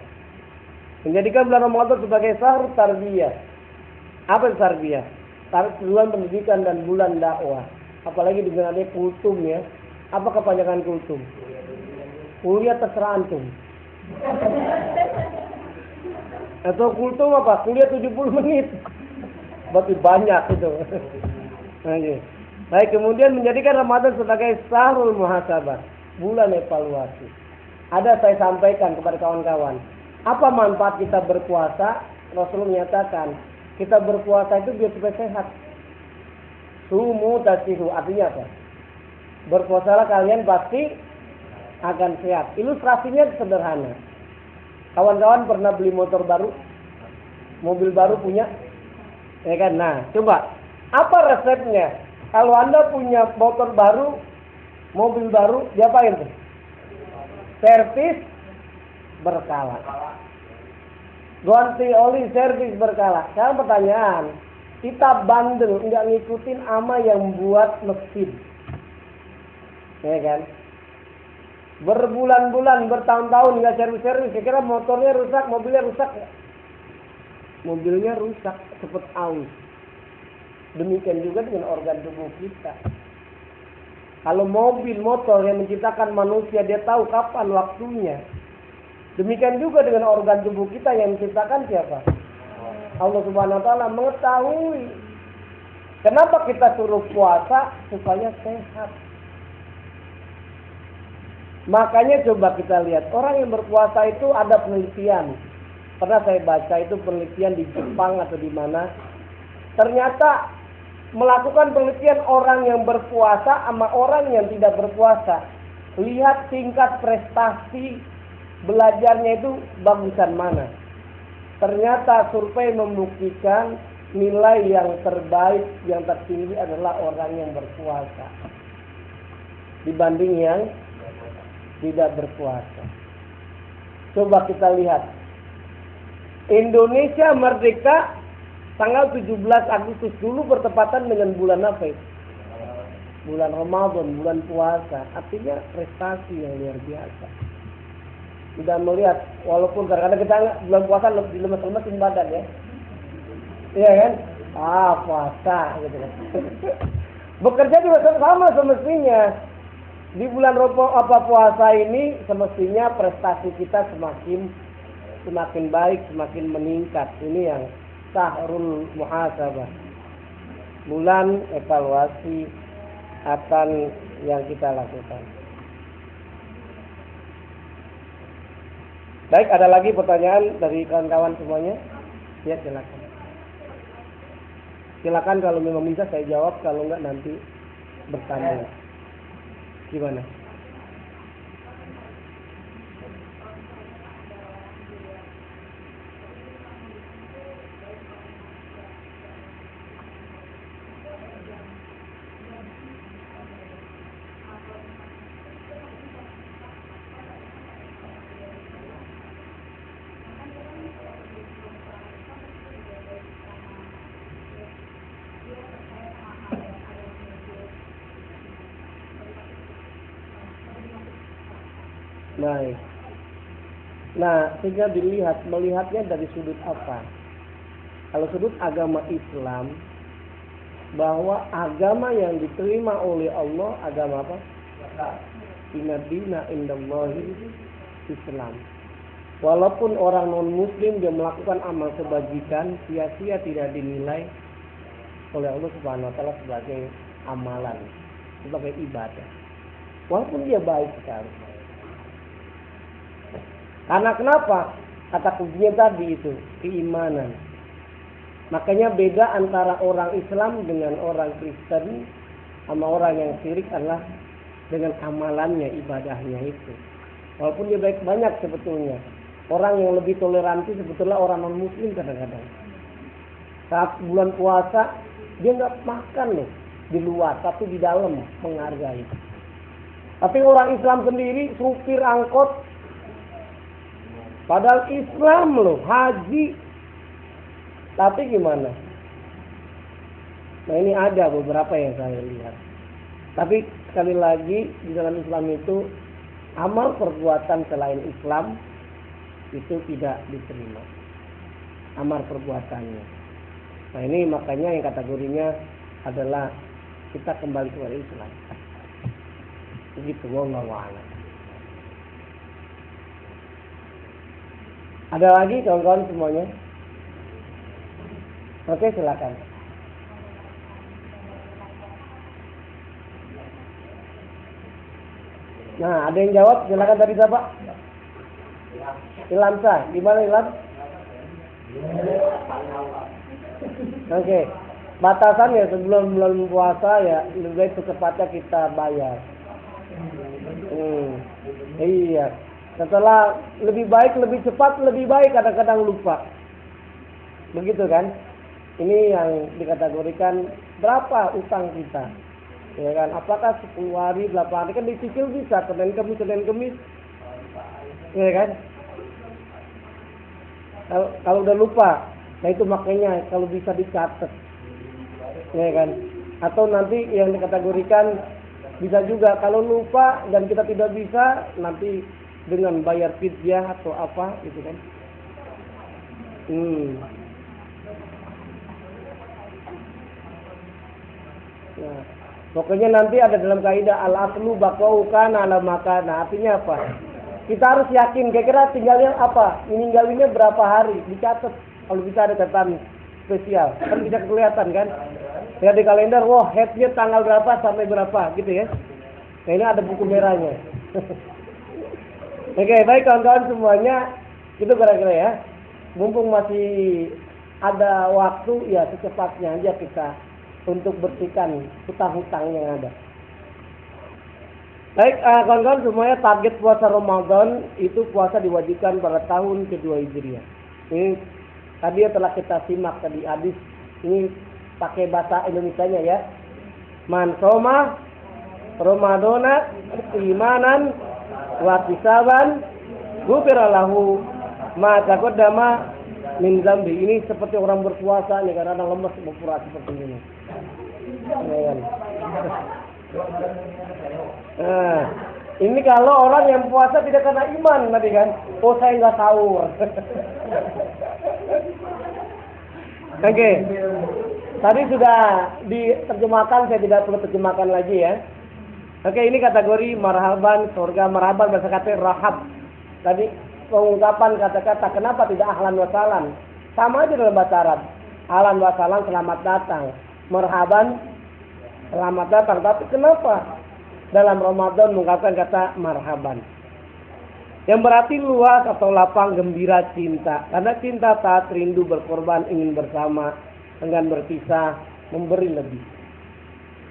Menjadikan bulan Ramadan sebagai sahrul tarbiyah. Apa itu tarbiyah? Bulan pendidikan dan bulan dakwah. Apalagi dengan adanya kultum ya. Apa kepanjangan kultum? Kuliah terserah antum. Atau kultum apa? Kuliah 70 menit. Berarti banyak itu. Baik, kemudian menjadikan Ramadan sebagai sahrul muhasabah, bulan evaluasi. Ada saya sampaikan kepada kawan-kawan, apa manfaat kita berpuasa? Rasulullah menyatakan, kita berpuasa itu biar supaya sehat. Sumu tasihu, artinya apa? Berpuasalah kalian pasti akan sehat. Ilustrasinya sederhana. Kawan-kawan pernah beli motor baru? Mobil baru punya? Ya kan? Nah, coba. Apa resepnya? Kalau Anda punya motor baru, mobil baru, diapain tuh? Servis berkala. Ganti oli, servis berkala. Sekarang pertanyaan, kita bandel, nggak ngikutin ama yang buat mesin. Ya kan? Berbulan-bulan, bertahun-tahun nggak servis-servis, kira-kira motornya rusak, mobilnya rusak. Mobilnya rusak, cepet aus. Demikian juga dengan organ tubuh kita. Kalau mobil, motor yang menciptakan manusia, dia tahu kapan waktunya. Demikian juga dengan organ tubuh kita yang menciptakan siapa? Allah Subhanahu wa taala mengetahui. Kenapa kita suruh puasa? Supaya sehat. Makanya coba kita lihat, orang yang berpuasa itu ada penelitian. Pernah saya baca itu penelitian di Jepang atau di mana. Ternyata melakukan penelitian orang yang berpuasa sama orang yang tidak berpuasa. Lihat tingkat prestasi belajarnya itu bagusan mana. Ternyata survei membuktikan nilai yang terbaik, yang tertinggi adalah orang yang berpuasa dibanding yang tidak berpuasa. Coba kita lihat. Indonesia merdeka tanggal 17 Agustus, dulu bertepatan dengan bulan apa itu? Bulan Ramadan, bulan puasa. Artinya prestasi yang luar biasa. Sudah melihat, walaupun kadang-kadang kita bulan puasa lebih lemes-lemesin badan ya. Iya kan? Puasa gitu kan. Bekerja juga sama semestinya. Di bulan puasa ini semestinya prestasi kita semakin baik, semakin meningkat. Ini yang syahrul muhasabah. Bulan evaluasi akan yang kita lakukan. Baik, ada lagi pertanyaan dari kawan-kawan semuanya? Ya, silakan. Silakan, kalau memang bisa saya jawab, kalau enggak nanti bertanya. Gimana? Baik. Nah, sehingga melihatnya dari sudut apa? Kalau sudut agama Islam, bahwa agama yang diterima oleh Allah agama apa? Inna dina indallahi Islam. Walaupun orang non muslim dia melakukan amal kebajikan, sia-sia tidak dinilai oleh Allah Subhanahu wa taala sebagai amalan, sebagai ibadah. Walaupun dia baik sekali. Karena kenapa? Kata kuncinya tadi itu, keimanan. Makanya beda antara orang Islam dengan orang Kristen sama orang yang syirik adalah dengan amalannya, ibadahnya itu. Walaupun dia baik banyak sebetulnya. Orang yang lebih toleransi sebetulnya orang non-muslim kadang-kadang. Saat bulan puasa, dia nggak makan loh di luar, tapi di dalam menghargai. Tapi orang Islam sendiri, supir angkot, padahal Islam loh, haji. Tapi gimana? Nah, ini ada beberapa yang saya lihat. Tapi sekali lagi, di dalam Islam itu, amal perbuatan selain Islam itu tidak diterima. Amal perbuatannya. Nah, ini makanya yang kategorinya adalah kita kembali kepada Islam. Begitu, wallahu a'lam. Ada lagi kawan-kawan semuanya? Oke, silakan. Nah, ada yang jawab? Silakan, dari siapa? Ilham Sah. Di mana Ilham? Oke. Batasannya sebelum bulan puasa ya lebih baik secepatnya kita bayar. Iya. Setelah lebih baik, lebih cepat, lebih baik, kadang-kadang lupa. Begitu kan? Ini yang dikategorikan berapa utang kita. Ya kan? Apakah 10 hari, 8 hari, kan dicicil bisa, Senin Kemis. Ya kan? Kalau udah lupa, nah itu makanya kalau bisa dicatat. Ya kan? Atau nanti yang dikategorikan bisa juga kalau lupa dan kita tidak bisa, nanti dengan bayar fidyah atau apa gitu kan. Nah, pokoknya nanti ada dalam kaidah al-aslu baqa'u kana ala makana. Artinya apa? Kita harus yakin kira-kira tinggalnya apa, meninggalinnya berapa hari, dicatat. Kalau bisa ada catatan spesial, kan bisa kelihatan kan. Ya di kalender, wah headnya tanggal berapa sampai berapa gitu ya. Nah, ini ada buku merahnya. Oke, baik kawan-kawan semuanya, itu kira-kira ya. Mumpung masih ada waktu, ya secepatnya aja kita untuk bersihkan hutang-hutang yang ada. Baik, kawan-kawan semuanya, target puasa Ramadan itu puasa diwajibkan pada tahun kedua Hijriah. Ini tadi telah kita simak tadi hadis, ini pakai bahasa Indonesianya ya. Man soma Ramadana imanan wa tisaban ghufira lahu ma taqaddama min dzambi. Ini seperti orang berpuasa nih, karena lemas berpuasa seperti ini. Nah, ini kalau orang yang puasa tidak karena iman tadi kan, oh saya nggak sahur. Oke. Tadi sudah diterjemahkan, saya tidak perlu terjemahkan lagi ya. Oke, ini kategori marhaban, surga marhaban bahasa kata rahab. Tadi pengungkapan kata-kata kenapa tidak ahlan wa salam? Sama aja dalam bahasa Arab. Ahlan wa salam selamat datang. Marhaban selamat datang. Tapi kenapa dalam Ramadan mengungkapkan kata marhaban? Yang berarti luas atau lapang gembira cinta. Karena cinta taat rindu berkorban ingin bersama, enggan berpisah, memberi lebih.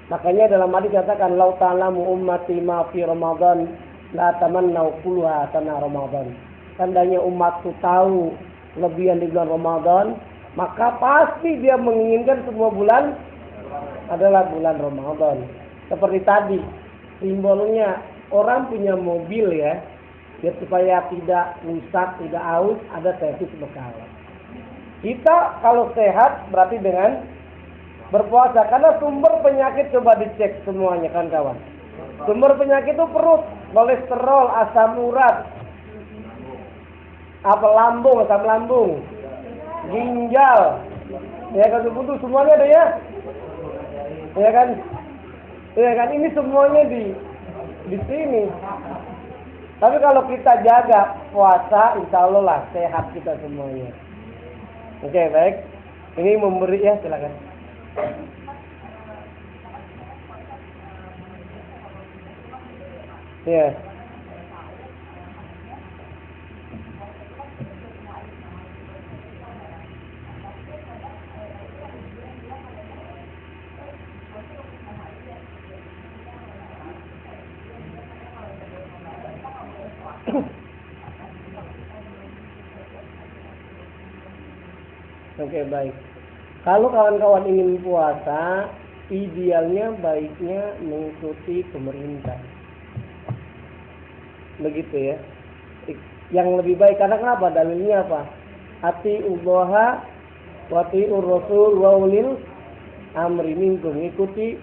Makanya dalam hadis dikatakan lau ta'lamu ummati ma fi Ramadan la tamannau kulluha sana Ramadan. Tandanya umatku tahu lebih yang di bulan Ramadan, maka pasti dia menginginkan semua bulan adalah bulan Ramadan. Seperti tadi, simbolnya orang punya mobil ya, biar supaya tidak rusak, tidak aus, ada servis bekalan. Kita kalau sehat berarti dengan berpuasa, karena sumber penyakit coba dicek semuanya kan kawan. Sumber penyakit itu perut, kolesterol, asam urat, asam lambung, ginjal, ya kan butuh semuanya ada ya. Ya kan ini semuanya di sini. Tapi kalau kita jaga puasa, insya Allah lah sehat kita semuanya. Oke, baik. Ini memberi ya, silakan. Ya. Oke, baik. Kalau kawan-kawan ingin puasa, idealnya baiknya mengikuti pemerintah. Begitu ya. Yang lebih baik, karena kenapa? Dalilnya apa? Atiullaha wa atiur rasul wa ulil amri minkum. Ikuti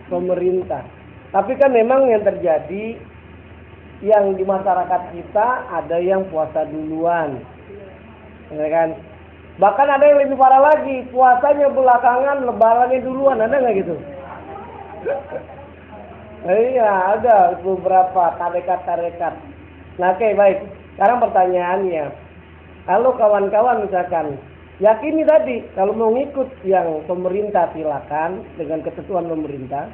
pemerintah. Tapi kan memang yang terjadi, yang di masyarakat kita ada yang puasa duluan. Ya kan? Bahkan ada yang lebih parah lagi, puasanya belakangan, lebarannya duluan, ada nggak gitu? Iya, ada beberapa tarekat. Nah, oke, baik. Sekarang pertanyaannya, kalau kawan-kawan misalkan yakini tadi, kalau mau ngikut yang pemerintah silakan dengan ketentuan pemerintah.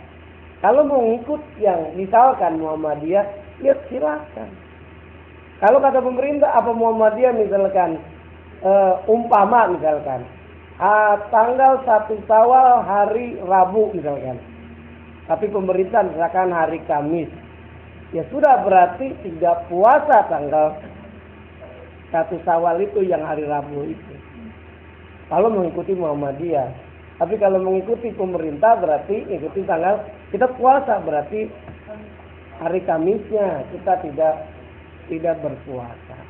Kalau mau ngikut yang misalkan Muhammadiyah, ya silakan. Kalau kata pemerintah apa Muhammadiyah misalkan umpama misalkan tanggal 1 Syawal hari Rabu misalkan, tapi pemerintah misalkan hari Kamis, ya sudah berarti tidak puasa tanggal 1 Syawal itu yang hari Rabu itu. Kalau mengikuti Muhammadiyah, tapi kalau mengikuti pemerintah berarti ikuti tanggal kita puasa, berarti hari Kamisnya kita tidak berpuasa.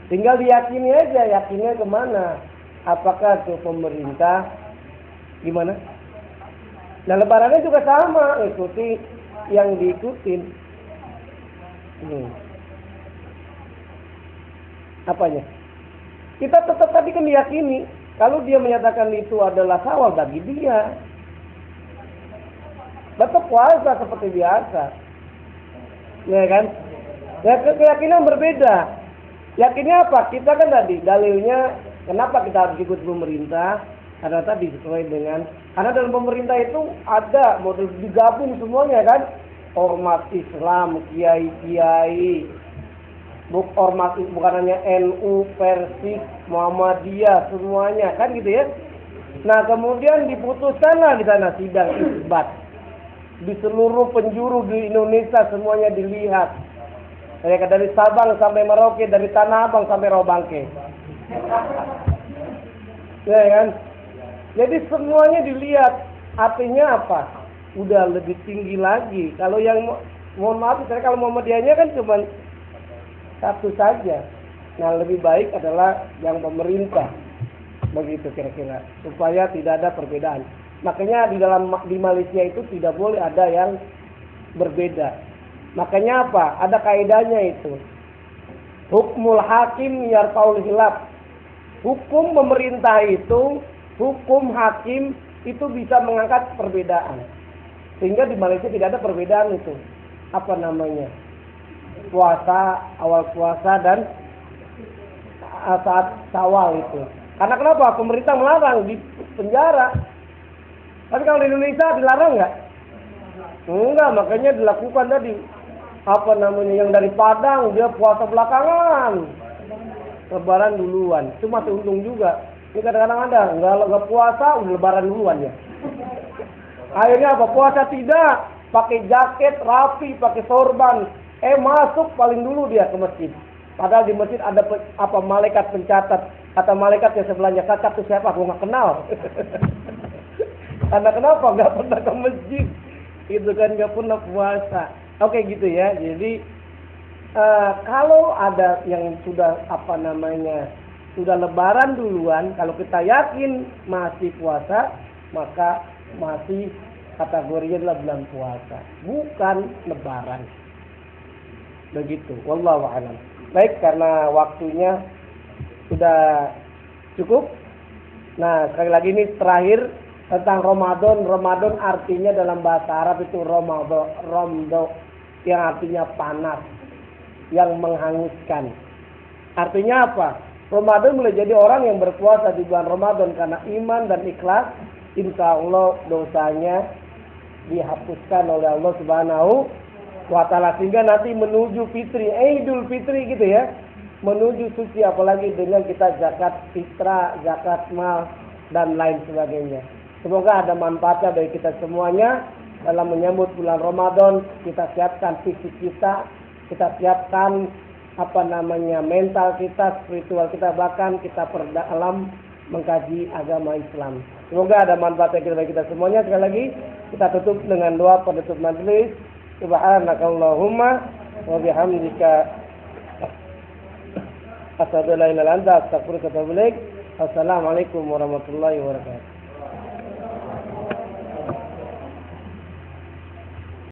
Tinggal diyakini aja, yakinnya kemana? Apakah ke pemerintah? Gimana? Nah, lebarannya juga sama, ikuti yang diikutin. Apanya? Kita tetap tadi kan diyakini. Kalau dia menyatakan itu adalah Syawal bagi dia, tetap puasa seperti biasa. Ya kan? Ya, keyakinan berbeda. Yakinnya apa? Kita kan tadi dalilnya kenapa kita harus ikut pemerintah? Karena tadi sesuai dengan, karena dalam pemerintah itu ada model digabung semuanya kan, ormas Islam, kiai-kiai, ormas bukan hanya NU, Persik, Muhammadiyah, semuanya kan gitu ya. Nah kemudian diputuskanlah di sana sidang isbat di seluruh penjuru di Indonesia, semuanya dilihat. Ya, dari Sabang sampai Merauke, dari Tanah Abang sampai Rawabangke. Ya kan? Jadi semuanya dilihat. Artinya apa? Udah lebih tinggi lagi. Kalau yang mohon maaf, misalnya kalau Muhammadiyahnya kan cuma satu saja. Nah, lebih baik adalah yang pemerintah. Begitu kira-kira. Supaya tidak ada perbedaan. Makanya di Malaysia itu tidak boleh ada yang berbeda. Makanya apa? Ada kaidahnya itu. Hukmul hakim yarfaul khilaf. Hukum pemerintah itu, hukum hakim itu bisa mengangkat perbedaan. Sehingga di Malaysia tidak ada perbedaan itu. puasa, awal puasa dan saat Syawal itu. Karena kenapa? Pemerintah melarang di penjara. Tapi kalau di Indonesia dilarang nggak? Enggak, makanya dilakukan tadi. Yang dari Padang dia puasa belakangan, Lebaran duluan. Itu masih untung juga. Ini kadang-kadang ada nggak puasa udah Lebaran duluan ya. Akhirnya apa? Puasa tidak, pakai jaket rapi, pakai sorban. Masuk paling dulu dia ke masjid. Padahal di masjid ada malaikat pencatat. Kata malaikat yang sebelahnya, cacat itu siapa? Aku nggak kenal. Karena kenapa? Nggak pernah ke masjid. Itu kan nggak pernah puasa. Oke gitu ya. Jadi kalau ada yang sudah sudah Lebaran duluan, kalau kita yakin masih puasa, maka masih kategorinya adalah bulan puasa, bukan Lebaran. Begitu. Wallahu a'lam. Baik, karena waktunya sudah cukup. Nah, sekali lagi ini terakhir tentang Ramadan. Ramadan artinya dalam bahasa Arab itu romdo, yang artinya panas, yang menghanguskan. Artinya apa? Ramadan mulai jadi orang yang berpuasa di bulan Ramadan karena iman dan ikhlas, insya Allah dosanya dihapuskan oleh Allah Subhanahu wa ta'ala, sehingga nanti menuju fitri, Idul Fitri gitu ya, menuju suci, apalagi dengan kita zakat fitrah, zakat mal dan lain sebagainya. Semoga ada manfaatnya bagi kita semuanya dalam menyambut bulan Ramadan. Kita siapkan fisik kita siapkan mental kita, spiritual kita, bahkan kita perdalam mengkaji agama Islam. Semoga ada manfaatnya bagi kita semuanya. Sekali lagi kita tutup dengan doa penutup majelis. Subhanakallahumma wa bihamdika asyhadu an la ilaha illa anta astaghfiruka wa atubu ilaik. Assalamualaikum warahmatullahi wabarakatuh.